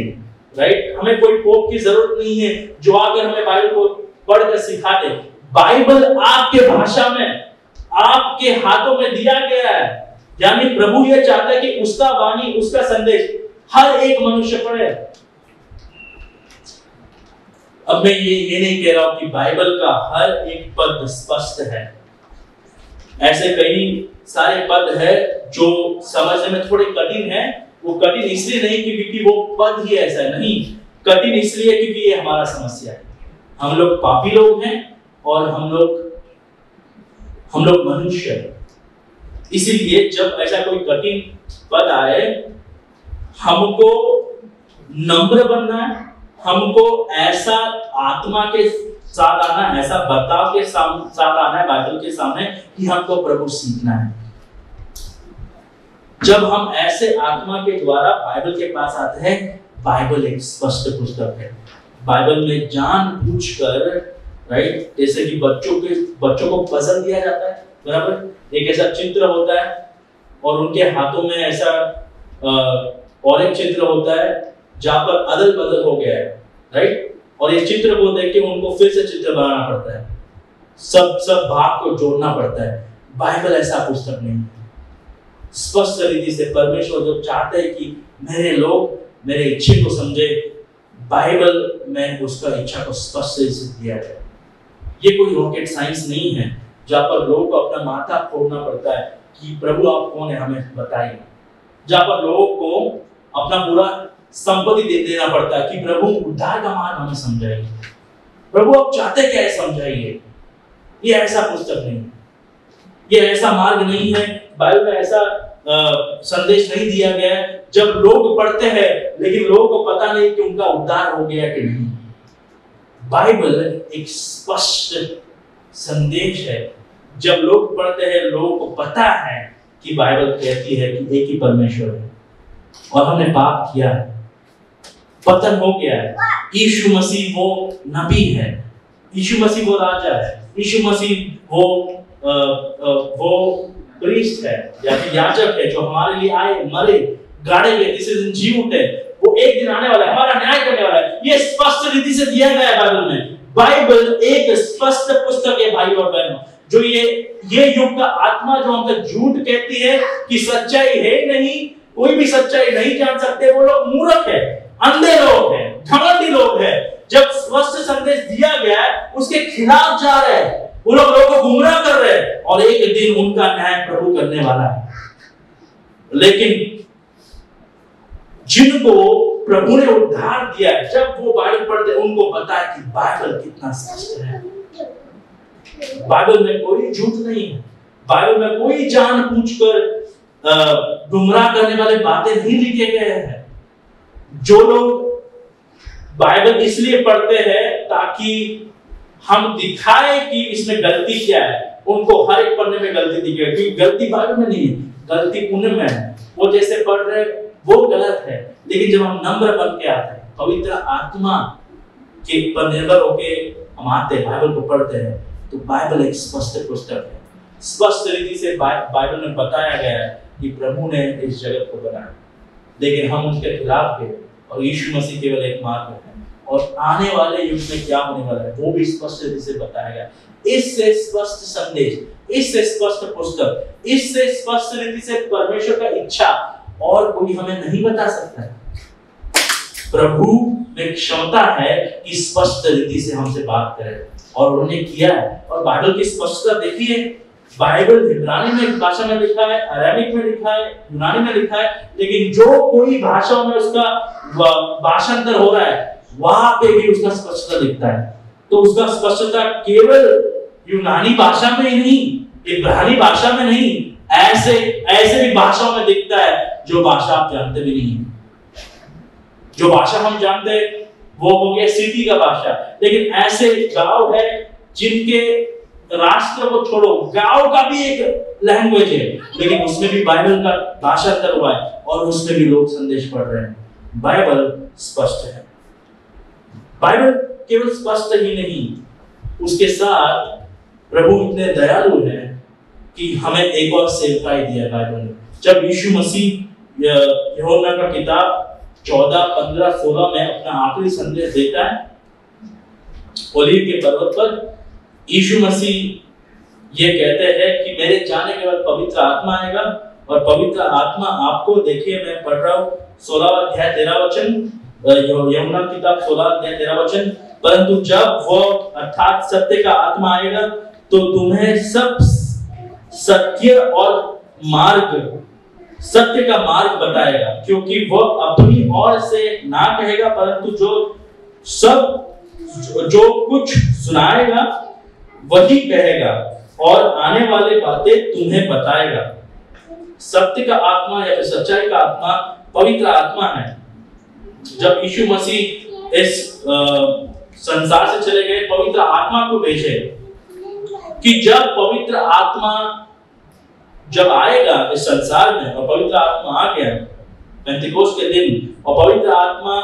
राइट? हमें कोई पोप की जरूरत नहीं है जो आकर हमें बाइबल को पढ़कर सिखा दे। बाइबल आपके भाषा में, आपके हाथों में दिया गया है। यानी प्रभु ये चाहता है कि उसका वाणी, उसका संदेश हर एक मनुष्य पढ़े। अब मैं ये नहीं कह रहा हूं कि बाइबल का हर एक पद स्पष्ट है। ऐसे कई सारे पद है जो समझने में थोड़े कठिन है। वो कठिन इसलिए नहीं क्योंकि वो पद ही ऐसा है, नहीं, कठिन इसलिए क्योंकि ये हमारा समस्या है। हम लोग पापी लोग हैं और हम लोग मनुष्य हैं। इसीलिए जब ऐसा कोई कठिन पद आए, हमको नम्र बनना है, हमको ऐसा आत्मा के साथ आना, ऐसा बर्ताव के साथ आना है बाइबल के सामने कि हमको प्रभु सीखना है। जब हम ऐसे आत्मा के द्वारा बाइबल के पास आते हैं, बाइबल एक स्पष्ट पुस्तक है। बाइबल में जानबूझकर, राइट, जैसे कि बच्चों को पजल दिया जाता है, बराबर, एक ऐसा चित्र होता है और उनके हाथों में ऐसा और एक चित्र होता है जहां पर अदल बदल हो गया है, राइट, और ये चित्र को देख के उनको फिर से चित्र बनाना पड़ता है, सब भाग को जोड़ना पड़ता है। बाइबल ऐसा पुस्तक नहीं है। स्पष्ट रीति से परमेश्वर जो चाहते हैं कि मेरे लोग मेरे इच्छा को समझे, बाइबल में उसका इच्छा को स्पष्ट रीति से दिया जाए। ये कोई रॉकेट साइंस नहीं है जहां पर लोगों को अपना माथा फोड़ना पड़ता है कि प्रभु आप कौन है हमें बताइए। जहां पर लोगों को अपना पूरा संपत्ति दे देना पड़ता है कि प्रभु उद्धार का मार्ग हमें समझाइए, प्रभु आप चाहते क्या है समझाइए। ये ऐसा पुस्तक नहीं, ये ऐसा मार्ग नहीं है। बाइबल में ऐसा संदेश नहीं दिया गया है। जब लोग पढ़ते हैं लेकिन लोगों को पता नहीं कि उनका उद्धार हो गया कि नहीं। बाइबल एक स्पष्ट संदेश है। जब लोग पढ़ते हैं, लोगों को पता है कि बाइबल कहती है कि एक ही परमेश्वर है और हमने पाप किया है, पतन हो गया है। यीशु मसीह वो नबी है, यीशु मसीह वो राजा है, यीशु मसीह वो प्रीस्ट है या याजक है जो हमारे लिए आए, मरे, गाड़े गए, जिससे जी उठे। वो एक दिन आने वाला है, हमारा न्याय करने वाला है। ये स्पष्ट रीति से दिया गया है बाइबल में। बाइबल एक स्पष्ट पुस्तक है भाई और बहनों। जो ये युग का आत्मा जो हमसे झूठ कहती है कि सच्चाई है नहीं, कोई भी सच्चाई नहीं जान सकते, वो लोग मूर्ख है, अंधे लोग हैं, घमंडी लोग हैं। जब स्पष्ट संदेश दिया गया है उसके खिलाफ जा रहे हैं, वो लोगों को गुमराह कर रहे हैं और एक दिन उनका न्याय प्रभु करने वाला है। लेकिन जिनको प्रभु ने उद्धार दिया है, जब वो बाइबल पढ़ते उनको पता है कि बाइबल कितना सच है। बाइबल में कोई झूठ नहीं है, बाइबल में कोई जानबूझकर गुमराह करने वाले बातें नहीं लिखे गए हैं। जो लोग बाइबल इसलिए पढ़ते हैं ताकि हम दिखाए कि इसमें गलती क्या है, उनको हर एक पढ़ने में गलती दिखेगी, क्योंकि गलती बाइबल में नहीं है, गलती उन्हें में है। वो जैसे पढ़ रहे वो गलत है, लेकिन जब हम नम्र बन के आते हैं, पवित्र आत्मा के पर निर्भर होके हम आते हैं, बाइबल को पढ़ते हैं, तो बाइबल एक स्पष्ट पुस्तक है। स्पष्ट रीति से बाइबल में बताया गया है कि प्रभु ने इस जगत को बनाया, लेकिन हम उसके खिलाफ गए और यीशु मसीह केवल एक मार्ग है और आने वाले युग में क्या होने वाला है वो भी स्पष्ट रीति से बताया गया। इससे स्पष्ट संदेश, इससे स्पष्ट पुस्तक, इससे स्पष्ट रीति से परमेश्वर का इच्छा और कोई हमें नहीं बता सकता है। प्रभु में क्षमता है कि स्पष्ट रीति से हमसे बात करे और उन्होंने किया है। और बाइबल की स्पष्टता देखिए, बाइबल इब्रानी में भाषा में लिखा है, अरामिक में लिखा है, यूनानी में लिखा है, लेकिन जो कोई भाषा में उसका भाषांतर हो रहा है वहां पे भी उसका स्पष्टता दिखता है। तो उसका स्पष्टता केवल यूनानी भाषा में ही नहीं, इब्रानी भाषा में नहीं, ऐसे भी भाषाओं में दिखता है जो भाषा आप जानते भी नहीं। जो भाषा हम जानते हैं वो हो गया सिटी का भाषा, लेकिन ऐसे गांव है जिनके राष्ट्र को छोड़ो, गांव का भी एक लैंग्वेज है, लेकिन उसमें भी बाइबल का भाषांतर हुआ है और उसमें भी लोग संदेश पढ़ रहे हैं। बाइबल स्पष्ट है। बाइबल केवल स्पष्ट ही नहीं, उसके साथ प्रभु इतने दयालु हैं कि हमें एक और सेवकाई दिया बाइबल ने। जब यीशु मसीह यूहन्ना का किताब 14, 15, 16 में अपना आखिरी संदेश देता है ओलीव के पर्वत पर, यीशु मसीह ये कहते हैं कि मेरे जाने के बाद पवित्र आत्मा आएगा और पवित्र आत्मा आपको, देखिए मैं पढ़ रहा हूँ 16 अध्याय 13 वचन, यूहन्ना किताब 16 अध्याय 13 वचन, परंतु जब वो अर्थात सत्य का आत्मा आएगा तो तुम्हें सब सत्य और मार्ग, सत्य का मार्ग बताएगा, क्योंकि वह अपनी ओर से ना कहेगा परंतु जो कुछ सुनाएगा वही कहेगा और आने वाली बातें तुम्हें बताएगा। सत्य का आत्मा या फिर सच्चाई का आत्मा पवित्र आत्मा है। जब यीशु मसीह इस संसार से चले गए, पवित्र आत्मा को भेजे कि जब पवित्र आत्मा जब आएगा इस संसार में, और पवित्र आत्मा आ गया पेंतिकोस्त के दिन, और पवित्र आत्मा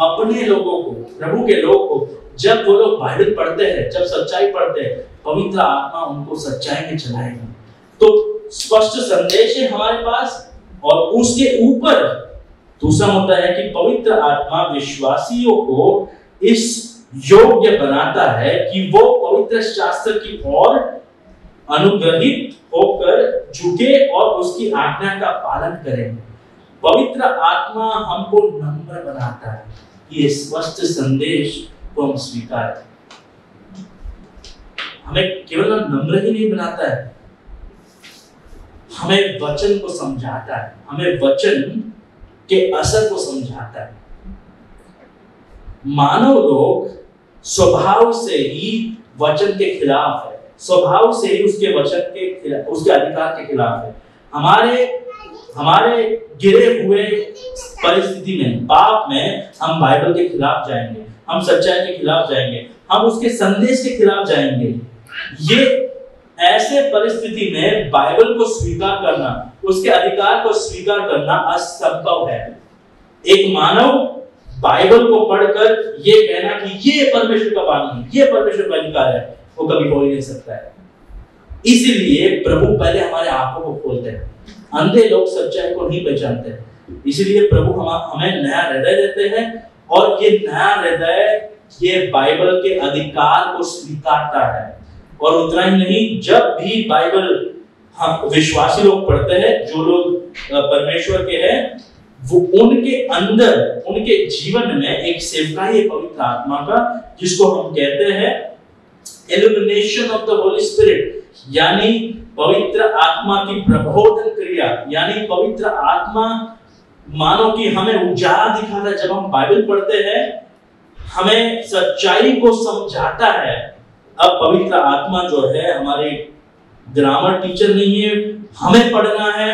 अपने लोगों को, प्रभु के लोग को, जब वो लोग बाइबल पढ़ते हैं, जब सच्चाई पढ़ते हैं, पवित्र आत्मा उनको सच्चाई में चलाएगा। तो स्पष्ट संदेश है हमारे पास, और उसके ऊपर दूसरा होता है कि पवित्र आत्मा विश्वासियों को इस योग्य बनाता है कि वो पवित्र शास्त्र की ओर अनुग्रहित होकर झुके और उसकी आज्ञा का पालन करें। पवित्र आत्मा हमको नम्र बनाता है कि ये स्पष्ट संदेश को हम स्वीकार करें। हमें केवल नम्र ही नहीं बनाता है, हमें वचन को समझाता है, हमें वचन के असर को समझाता है। मानव लोग स्वभाव से ही वचन के खिलाफ है, स्वभाव से ही उसके वचन के खिलाफ, उसके अधिकार के खिलाफ है। हमारे गिरे हुए परिस्थिति में, पाप में, हम बाइबल के खिलाफ जाएंगे, हम सच्चाई के खिलाफ जाएंगे, हम उसके संदेश के खिलाफ जाएंगे। ये ऐसे परिस्थिति में बाइबल को स्वीकार करना, उसके अधिकार को स्वीकार करना असंभव है। एक मानव बाइबल को पढ़कर ये कहना कि ये परमेश्वर का वाणी है, ये परमेश्वर का अधिकार है, वो कभी हो ही नहीं सकता है। इसीलिए प्रभु पहले हमारे आंखों को खोलते हैं। अंधे लोग सच्चाई को नहीं पहचानते, इसीलिए प्रभु हमें नया हृदय देते हैं, और ये नया हृदय ये बाइबल के अधिकार को स्वीकारता है। और उतना ही नहीं, जब भी बाइबल हम विश्वासी लोग पढ़ते हैं, जो लोग परमेश्वर के हैं, वो उनके अंदर, उनके जीवन में एक सेवकाई है पवित्र आत्मा का, जिसको हम कहते हैं illumination of the Holi spirit, यानी पवित्र आत्मा की प्रबोधन क्रिया। यानी पवित्र आत्मा मानो कि हमें उजाला दिखाता है। जब हम बाइबल पढ़ते हैं हमें सच्चाई को समझाता है। अब पवित्र आत्मा जो है हमारे ग्रामर टीचर नहीं है, हमें पढ़ना है।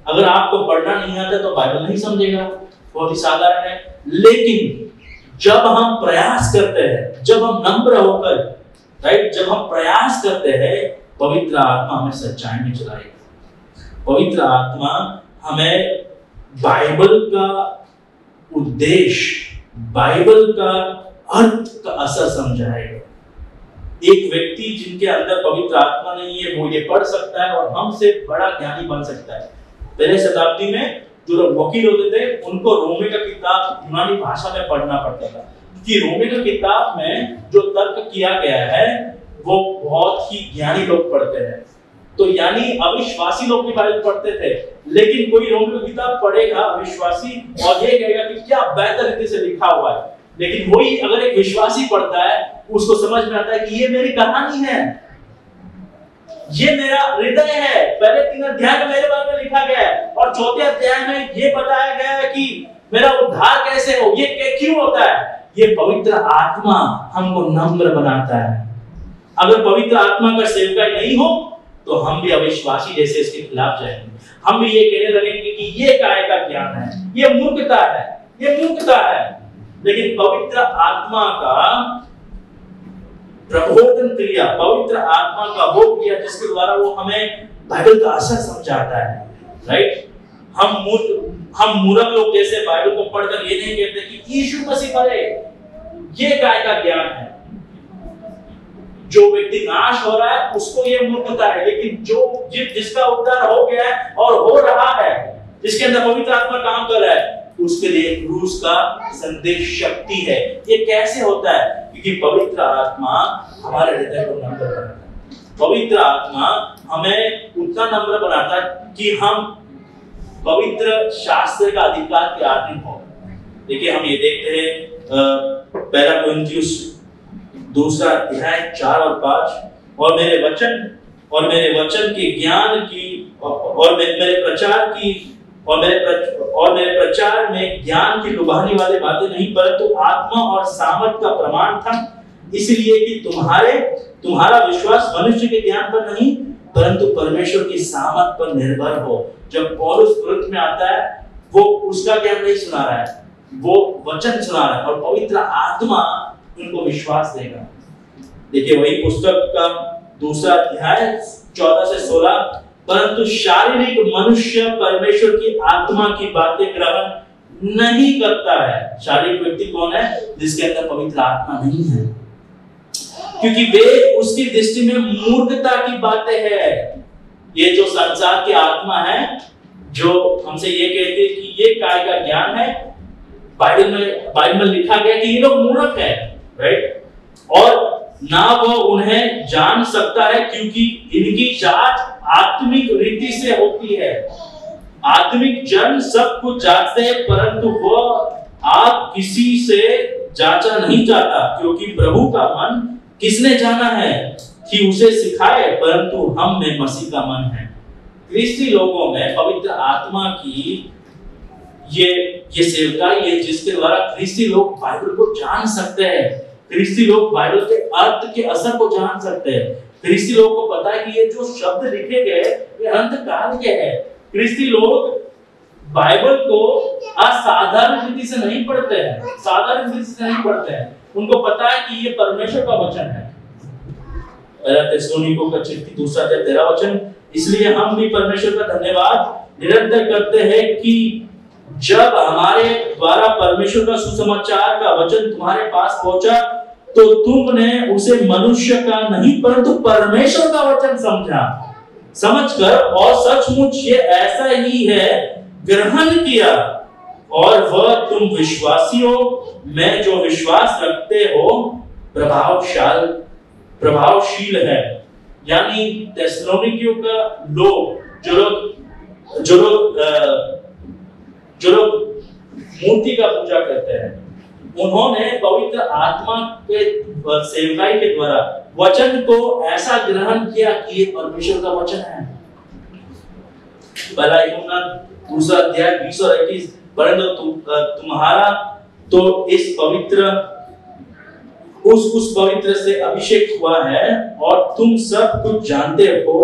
अगर आपको पढ़ना नहीं आता तो बाइबल नहीं समझेगा, बहुत ही साधारण है। लेकिन जब हम प्रयास करते हैं, जब हम नम्र होकर, राइट, जब हम प्रयास करते हैं, पवित्र आत्मा हमें सच्चाई में चलाएगा। पवित्र आत्मा हमें बाइबल का उद्देश्य, बाइबल का अर्थ का असर समझाएगा। एक व्यक्ति जिनके अंदर पवित्र आत्मा नहीं है वो ये पढ़ सकता है और हमसे बड़ा ज्ञानी बन सकता है। पहले शताब्दी में जो लोग वकील होते थे उनको रोमी का किताब यूनानी भाषा में पढ़ना पड़ता था, क्योंकि रोमी का किताब में जो तर्क किया गया है वो बहुत ही ज्ञानी लोग पढ़ते हैं। तो यानी अविश्वासी लोग भी बाइबल पढ़ते थे, लेकिन कोई रोमी का किताब पढ़ेगा अविश्वासी और ये कहेगा कि क्या बेहतर रीति से लिखा हुआ है। लेकिन वही अगर एक विश्वासी पढ़ता है उसको समझ में आता है कि ये मेरी कहानी है, ये मेरा हृदय है। पहले 3 अध्याय में मेरे बारे में लिखा गया है और 4थे अध्याय में ये बताया गया है कि मेरा उद्धार कैसे हो, ये क्यों होता है। ये पवित्र आत्मा हमको नम्र बनाता है। अगर पवित्र आत्मा का सेवकाई नहीं हो तो हम भी अविश्वासी जैसे इसके खिलाफ जाएंगे। हम भी ये कहने लगेंगे कि ये काय का ज्ञान है, ये मूर्खता है, ये मूर्खता है। लेकिन पवित्र आत्मा का प्रबोधन क्रिया, पवित्र आत्मा का वो क्रिया जिसके द्वारा वो हमें बाइबल का असर समझाता है, राइट। हम मूर्ख लोग जैसे बाइबल को पढ़कर ये नहीं कहते कि यीशु मसीह मरे, ये काय का ज्ञान है। जो व्यक्ति नाश हो रहा है उसको ये मूर्खता है, लेकिन जिसका उद्धार हो गया है और हो रहा है, जिसके अंदर पवित्र आत्मा काम कर रहा है, उसके लिए क्रूस का संदेश शक्ति है। ये कैसे होता है? क्योंकि पवित्र आत्मा हमारे हृदय को नम्र बनाता है। पवित्र आत्मा हमें उतना नम्र बनाता है कि हम पवित्र शास्त्र का अधिकार के अधीन हो। देखिए हम ये देखते हैं पहला कोरिन्थियुस 2 अध्याय 4 और 5, और मेरे वचन के ज्ञान की और मेरे प्रचार की और मेरे प्रचार में ज्ञान की लुभाने वाली बातें नहीं, परंतु आत्मा और सामर्थ का प्रमाण था, इसलिए कि तुम्हारा विश्वास मनुष्य के ज्ञान पर नहीं परंतु परमेश्वर की सामर्थ पर निर्भर हो। जब पौलुस तुरंत में आता है वो उसका ज्ञान नहीं सुना रहा है, वो वचन सुना रहा है और पवित्र आत्मा उनको विश्वास देगा। देखिए वही पुस्तक का 2 अध्याय 14 से 16, परंतु शारीरिक मनुष्य परमेश्वर की आत्मा की बातें ग्रहण नहीं करता है। शारीरिक व्यक्ति कौन है? जिसके अंदर पवित्र आत्मा नहीं है, क्योंकि वे उसकी दृष्टि में मूर्खता की बातें हैं। ये जो संसार की आत्मा है जो हमसे ये कहती है कि ये काय का ज्ञान है, बाइबल में लिखा गया कि ये लोग मूर्ख हैं, राइट। और ना वो उन्हें जान सकता है क्योंकि इनकी जांच आत्मिक रीति से होती है। आत्मिक जन सब कुछ जांचते हैं, परंतु वो आप किसी से जांचा नहीं जाता, क्योंकि प्रभु का मन किसने जाना है कि उसे सिखाए, परंतु हम में मसीह का मन है। ख्रिस्ती लोगों में पवित्र आत्मा की ये सेवकाई है जिसके द्वारा ख्रिस्ती लोग बाइबल को जान सकते हैं। ख्रिस्ती लोग बाइबल के अर्थ के असर को जान सकते हैं। ख्रिस्ती लोगों को पता है कि ये जो शब्द लिखे गए ये अंत काल के हैं। ख्रिस्ती लोग बाइबल को असाधारण रीति से नहीं पढ़ते हैं, साधारण रीति से नहीं पढ़ते हैं। उनको पता है कि ये परमेश्वर का वचन है। पहला थिस्सलुनीकियों का चिट्ठी 2 अध्याय 13 वचन, इसलिए हम भी परमेश्वर का धन्यवाद निरंतर करते हैं कि जब हमारे द्वारा परमेश्वर का सुसमाचार का वचन तुम्हारे पास पहुंचा तो तुमने उसे मनुष्य का नहीं परंतु परमेश्वर का वचन समझकर और सचमुच ये ऐसा ही है ग्रहण किया, और वह तुम विश्वासियों में जो विश्वास रखते हो प्रभावशील है। यानी थिस्सलुनीकियों का लोग जो लोग मूर्ति का पूजा करते हैं, उन्होंने पवित्र आत्मा के सेवकाई के द्वारा वचन को ऐसा ग्रहण किया कि ये परमेश्वर का वचन है। पहला यूहन्ना 2:20 और 21, परंतु तुम्हारा तो इस पवित्र उस पवित्र से अभिषेक हुआ है और तुम सब कुछ जानते हो।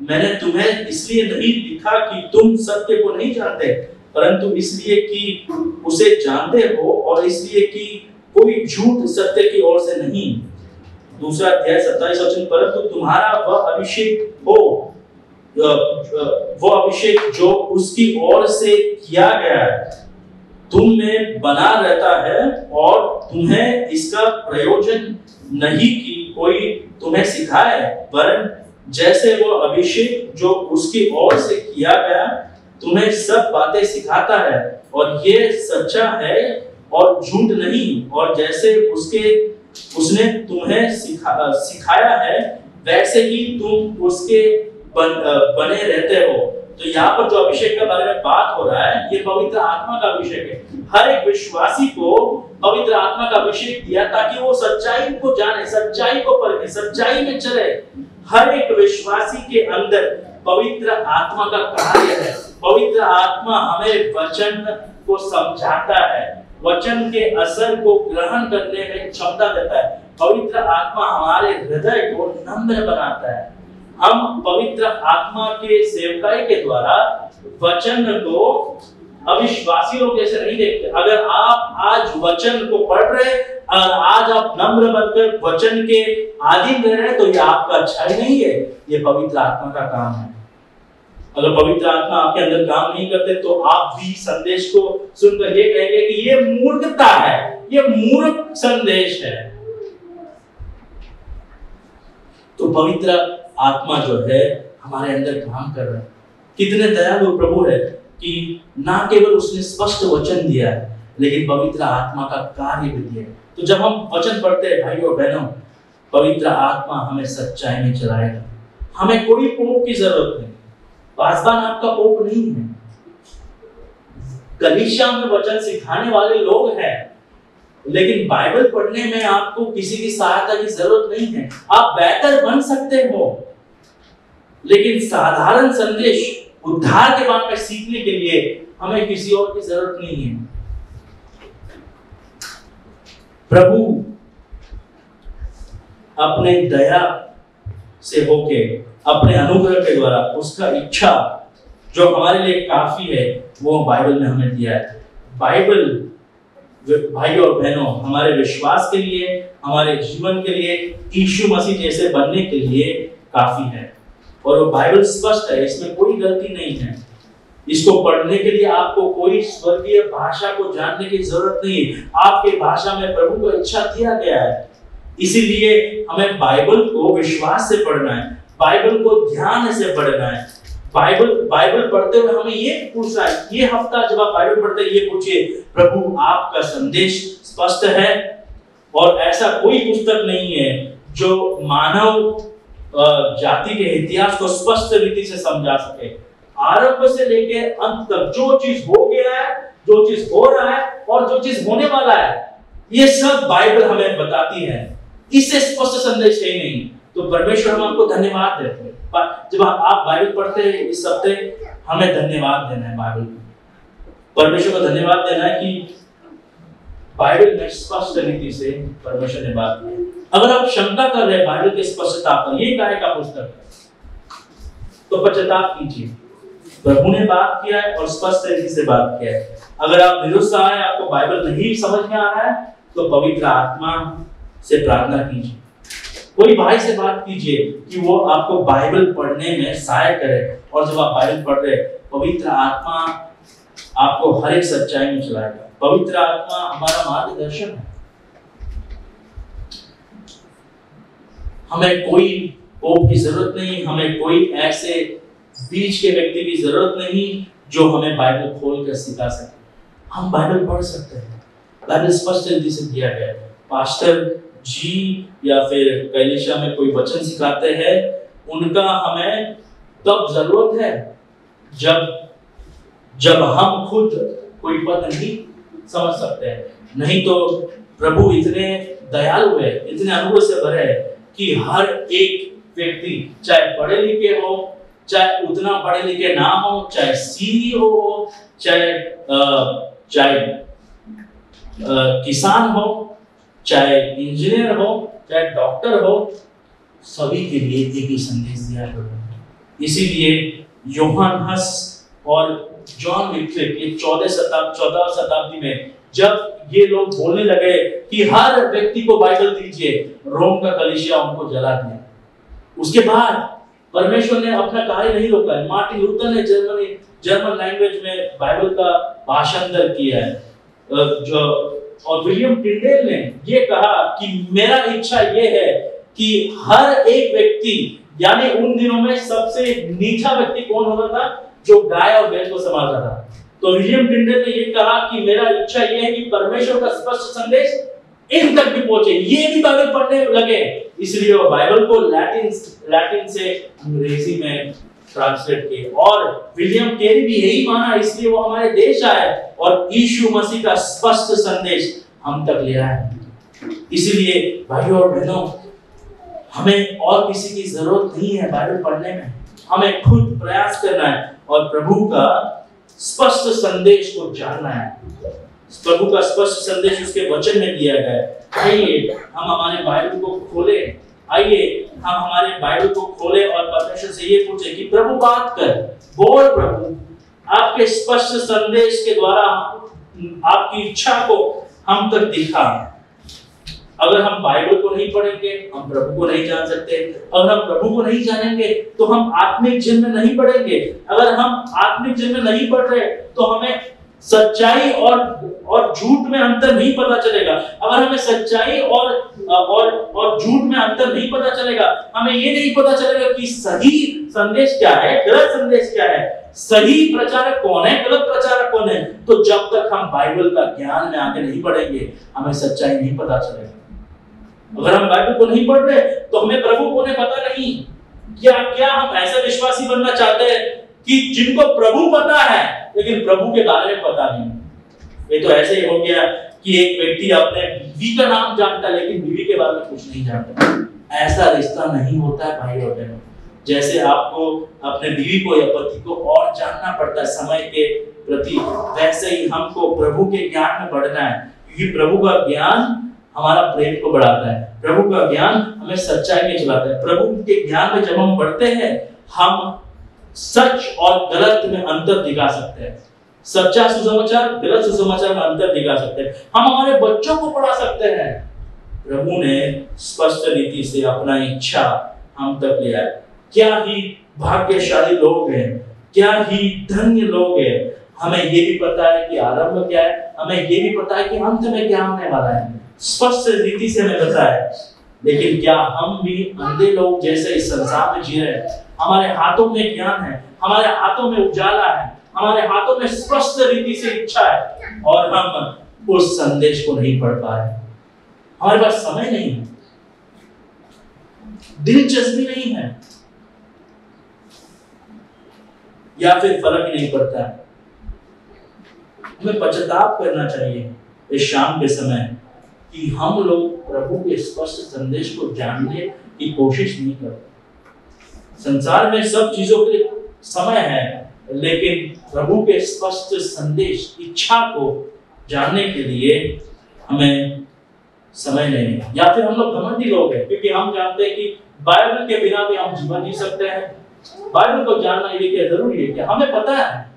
मैंने तुम्हें इसलिए नहीं लिखा कि तुम सत्य को नहीं जानते, परंतु इसलिए कि उसे जानते हो और इसलिए कि कोई झूठ सत्य की ओर से नहीं। दूसरा अध्याय 27 वचन, परंतु तुम्हारा वह अभिषेक हो, वो अभिषेक जो उसकी ओर से किया गया है तुम में बना रहता है और तुम्हें इसका प्रयोजन नहीं कि कोई तुम्हें सिखाए, वरन जैसे वो अभिषेक जो उसकी ओर से किया गया तुम्हें सब बातें सिखाता है और ये सच्चा है और झूठ नहीं, और जैसे उसने तुम्हें सिखाया है वैसे ही तुम उसके बने रहते हो। तो यहाँ पर जो अभिषेक के बारे में बात हो रहा है, ये पवित्र आत्मा का अभिषेक है। हर एक विश्वासी को पवित्र आत्मा का अभिषेक दिया ताकि वो सच्चाई को जाने, सच्चाई को परखे, सच्चाई में चले। हर एक विश्वासी के अंदर पवित्र आत्मा का कार्य है। पवित्र आत्मा हमें वचन को समझाता है, वचन के असर को ग्रहण करने में क्षमता देता है। पवित्र आत्मा हमारे हृदय को नम्र बनाता है। हम पवित्र आत्मा के सेवकाई के द्वारा वचन को अविश्वासी लोग जैसे नहीं देखते। अगर आप आज वचन को पढ़ रहे और आज आप नम्र बनकर वचन के अधीन रह रहे, तो ये आपका अच्छाई नहीं है, ये पवित्र आत्मा का काम है। अगर पवित्र आत्मा आपके अंदर काम नहीं करते तो आप भी संदेश को सुनकर ये कहेंगे कि ये मूर्खता है, ये मूर्ख संदेश है। तो पवित्र आत्मा जो है हमारे अंदर काम कर रहा है। कितने दयालु प्रभु है कि ना केवल उसने स्पष्ट वचन दिया है, लेकिन पवित्र आत्मा का कार्य भी दिया है। तो जब हम वचन पढ़ते हैं भाइयों और बहनों, पवित्र आत्मा हमें सच्चाई में चलाएगा। हमें कोई पोप की जरूरत नहीं, पासवान आपका पोप नहीं है। कलीसिया में वचन सिखाने वाले लोग हैं, लेकिन बाइबल पढ़ने में आपको किसी की सहायता की जरूरत नहीं है। आप बेहतर बन सकते हो, लेकिन साधारण संदेश उद्धार के बारे में सीखने के लिए हमें किसी और की जरूरत नहीं है। प्रभु अपने दया से होके, अपने अनुग्रह के द्वारा उसका इच्छा जो हमारे लिए काफी है, वो बाइबल में हमें दिया है। बाइबल भाइयों और बहनों हमारे विश्वास के लिए, हमारे जीवन के लिए, यीशु मसीह जैसे बनने के लिए काफी है। और वो बाइबल स्पष्ट है, इसमें कोई गलती नहीं है। इसको पढ़ने के लिए आपको कोई स्वर्गीय भाषा को जानने की जरूरत नहीं। आपके भाषा में प्रभु को इच्छा दिया गया है। इसीलिए हमें बाइबल को विश्वास से पढ़ना है, बाइबल को ध्यान से पढ़ना है। बाइबल पढ़ते हुए हमें ये पूछना है, ये हफ्ता जब आप बाइबल पढ़ते हैं ये पूछिए, प्रभु आपका संदेश स्पष्ट है और ऐसा कोई पुस्तक नहीं है जो मानव जाति के इतिहास को स्पष्ट रीति से समझा सके। आरंभ से लेके अंत तक जो चीज हो गया है, जो चीज हो रहा है और जो चीज होने वाला है, ये सब बाइबल हमें बताती है। इससे स्पष्ट संदेश है नहीं। तो परमेश्वर हम आपको धन्यवाद देते हैं। जब आप बाइबल पढ़ते हैं इस हफ्ते, हमें धन्यवाद देना है बाइबल को। परमेश्वर को धन्यवाद देना है कि बाइबल में स्पष्ट रीति से परमेश्वर ने बात की। अगर आप शंका कर रहे हैं बाइबल की स्पष्टता पर, ये काय का पुस्तक है, तो पश्चाताप कीजिए। प्रभु ने बात किया है और स्पष्ट रीति से बात किया है। अगर आप निरुत्साह है, आपको बाइबल नहीं समझ में आ रहा है, तो पवित्र आत्मा से प्रार्थना कीजिए। कोई भाई से बात कीजिए कि वो आपको बाइबल पढ़ने में सहायता करे। और जब आप बाइबल पढ़ रहे, पवित्र आत्मा आपको हर एक सच्चाई में चलाएगा। पवित्र आत्मा हमारा मार्गदर्शन है। हमें कोई पोप की जरूरत नहीं, हमें कोई ऐसे बीच के व्यक्ति की जरूरत नहीं जो हमें बाइबल खोल कर सिखा सके। हम बाइबल पढ़ सकते हैं, बाइबल स्पष्ट रीति से दिया गया है। पास्टर जी या फिर कलीसिया में कोई वचन सिखाते हैं, उनका हमें तब जरूरत है जब हम खुद कोई पद नहीं समझ सकते हैं। नहीं तो प्रभु इतने दयालु है, इतने अनुभव से भरे है कि हर एक व्यक्ति चाहे पढ़े लिखे हो, चाहे उतना पढ़े लिखे ना हो, चाहे सीईओ हो, चाहे किसान हो, चाहे इंजीनियर हो, चाहे डॉक्टर हो, सभी के लिए एक ही संदेश दिया प्रभु। इसीलिए यूहन्ना हस और जॉन विक्लिफ ये 14 शताब्दी में जब ये लोग बोलने लगे कि हर व्यक्ति को बाइबल दीजिए, रोम का कलीसिया उनको जला दिया। उसके बाद परमेश्वर ने अपना कार्य नहीं रोका है। मार्टिन लूथर ने जर्मन लैंग्वेज में बाइबल का भाषांतर किया है। और विलियम टिंडेल ने ये कहा कि मेरा इच्छा ये है कि हर एक व्यक्ति, यानी उन दिनों में सबसे नीचा व्यक्ति कौन होता था? जो गाय और बैल को संभालता था। तो विलियम टिंडेल ने ये कहा कि मेरा इच्छा ये है कि परमेश्वर का स्पष्ट संदेश इन तक भी पहुंचे, ये भी बाइबल पढ़ने लगे। इसलिए वो बाइबल को लैटिन से अंग्रेजी में ट्रांसलेट किए। और विलियम कैरी भी यही माना, इसलिए वो हमारे देश आए और यीशु मसीह का स्पष्ट संदेश हम तक ले आए। इसलिए भाइयों और बहनों, हमें और किसी की जरूरत नहीं है बाइबल पढ़ने में, हमें खुद प्रयास करना है और प्रभु का स्पष्ट संदेश को जानना है। प्रभु का स्पष्ट संदेश उसके वचन में दिया गया है। आइए हम हमारे बाइबल को खोलें, आइए हम हमारे बाइबल को खोलें और परमेश्वर से ये पूछें कि प्रभु बात कर, बोल प्रभु, आपके स्पष्ट संदेश के द्वारा आपकी इच्छा को हम तक दिखा। अगर हम बाइबल को नहीं पढ़ेंगे, हम प्रभु को नहीं जान सकते। अगर हम प्रभु को नहीं जानेंगे तो हम आत्मिक जन्म में नहीं बढ़ेंगे। अगर हम आत्मिक जन्म में नहीं बढ़ रहे तो हमें सच्चाई और झूठ में अंतर नहीं पता चलेगा। अगर हमें सच्चाई और झूठ में अंतर नहीं पता चलेगा, हमें ये नहीं पता चलेगा कि सही संदेश क्या है, गलत संदेश क्या है, सही प्रचारक कौन है, गलत प्रचारक कौन है, तो जब तक हम बाइबल का ज्ञान में आगे नहीं बढ़ेंगे, हमें सच्चाई नहीं पता चलेगा। अगर हम बाइबल को नहीं पढ़ रहे तो हमें प्रभु को नहीं पता नहीं। क्या हम ऐसे विश्वासी बनना चाहते हैं कि जिनको प्रभु पता है लेकिन प्रभु के बारे में पता नहीं? ये तो ऐसे ही हो गया कि एक व्यक्ति अपने बीवी का नाम जानता है लेकिन बीवी के बारे में कुछ नहीं जानता। ऐसा रिश्ता नहीं होता है भाई और बहनों। जैसे आपको अपने बीवी को या पति को और जानना पड़ता है समय के प्रति, वैसे ही हमको प्रभु के ज्ञान में बढ़ना है, क्योंकि प्रभु का ज्ञान हमारा प्रेम को बढ़ाता है, प्रभु का ज्ञान हमें सच्चाई में चलाता है। प्रभु के ज्ञान में जब हम बढ़ते हैं, हम सच और गलत में अंतर दिखा सकते हैं। सच्चा सुसमाचार, गलत सुसमाचार में अंतर दिखा सकते हैं। हम हमारे बच्चों को पढ़ा सकते हैं। प्रभु ने स्पष्ट रीति से अपना इच्छा हम तक ले आया। क्या ही भाग्यशाली लोग हैं, क्या ही धन्य लोग हैं। हमें ये भी पता है कि आरंभ क्या है, हमें ये भी पता है कि अंत में क्या होने वाला है, स्पष्ट रीति से हमें पता है। लेकिन क्या हम भी अंधे लोग जैसे इस संसार में जी रहे हैं? हमारे हाथों में ज्ञान है, हमारे हाथों में उजाला है, हमारे हाथों में स्पष्ट रीति से इच्छा है, और हम उस संदेश को नहीं पढ़ पा रहे। हमारे पास समय नहीं है, दिलचस्पी नहीं है, या फिर फर्क ही नहीं पड़ता है। हमें पश्चाताप करना चाहिए इस शाम के समय कि हम लोग प्रभु के स्पष्ट संदेश को जानने की कोशिश नहीं करते। संसार में सब चीजों के समय है, लेकिन प्रभु के स्पष्ट संदेश, इच्छा को जानने के लिए हमें समय नहीं है। या फिर हम लोग घमंडी लोग हैं, क्योंकि हम जानते हैं कि बाइबल के बिना भी हम जीवन जी सकते हैं। बाइबल को जानना ये क्या जरूरी है? क्या हमें पता है?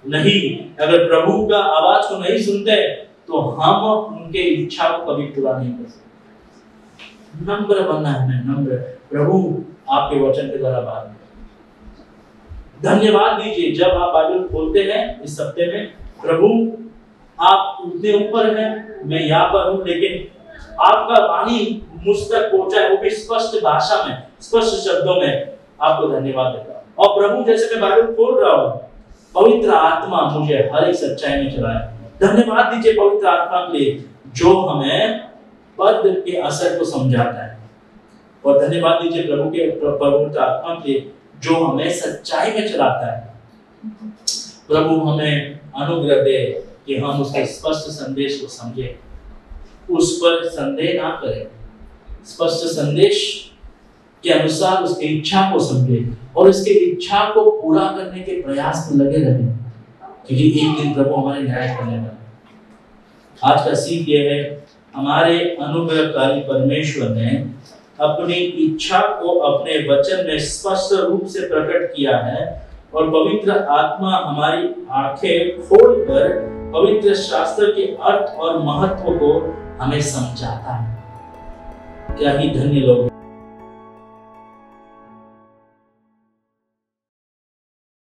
नहीं। अगर प्रभु का आवाज को नहीं सुनते तो हम उनके इच्छा को कभी पूरा नहीं कर सकते। नम्र बनना है, हमें नम्र। प्रभु आपके वचन के द्वारा बात करें। धन्यवाद दीजिए जब आप बाइबल खोलते हैं इस हफ्ते में। प्रभु आप उतने ऊपर हैं, मैं यहाँ पर हूँ, लेकिन आपका वाणी मुझ तक पहुंचा है, वो भी स्पष्ट भाषा में, स्पष्ट शब्दों में। आपको धन्यवाद देता हूँ। और प्रभु जैसे मैं बाइबल खोल रहा हूँ, पवित्र आत्मा मुझे हर एक सच्चाई में चलाए। धन्यवाद दीजिए पवित्र आत्मा के लिए जो हमें पद के असर को समझाता है, और धन्यवाद दीजिए प्रभु के पवित्र आत्मा के लिए जो हमें सच्चाई में चलाता है। प्रभु हमें अनुग्रह दे कि हम उसके स्पष्ट संदेश को समझें, उस पर संदेह ना करें, स्पष्ट संदेश के अनुसार उसकी इच्छा को समझें और उसकी इच्छा को पूरा करने के प्रयास में लगे रहें, क्योंकि एक दिन प्रभु हमारे न्याय करने वाला है। आज का सीख यह है, हमारे अनुग्रहकारी परमेश्वर ने अपनी इच्छा को अपने वचन में स्पष्ट रूप से प्रकट किया है और पवित्र आत्मा हमारी आंखें खोलकर पवित्र शास्त्र के अर्थ और महत्व को हमें समझाता है। क्या ही धन्य लोग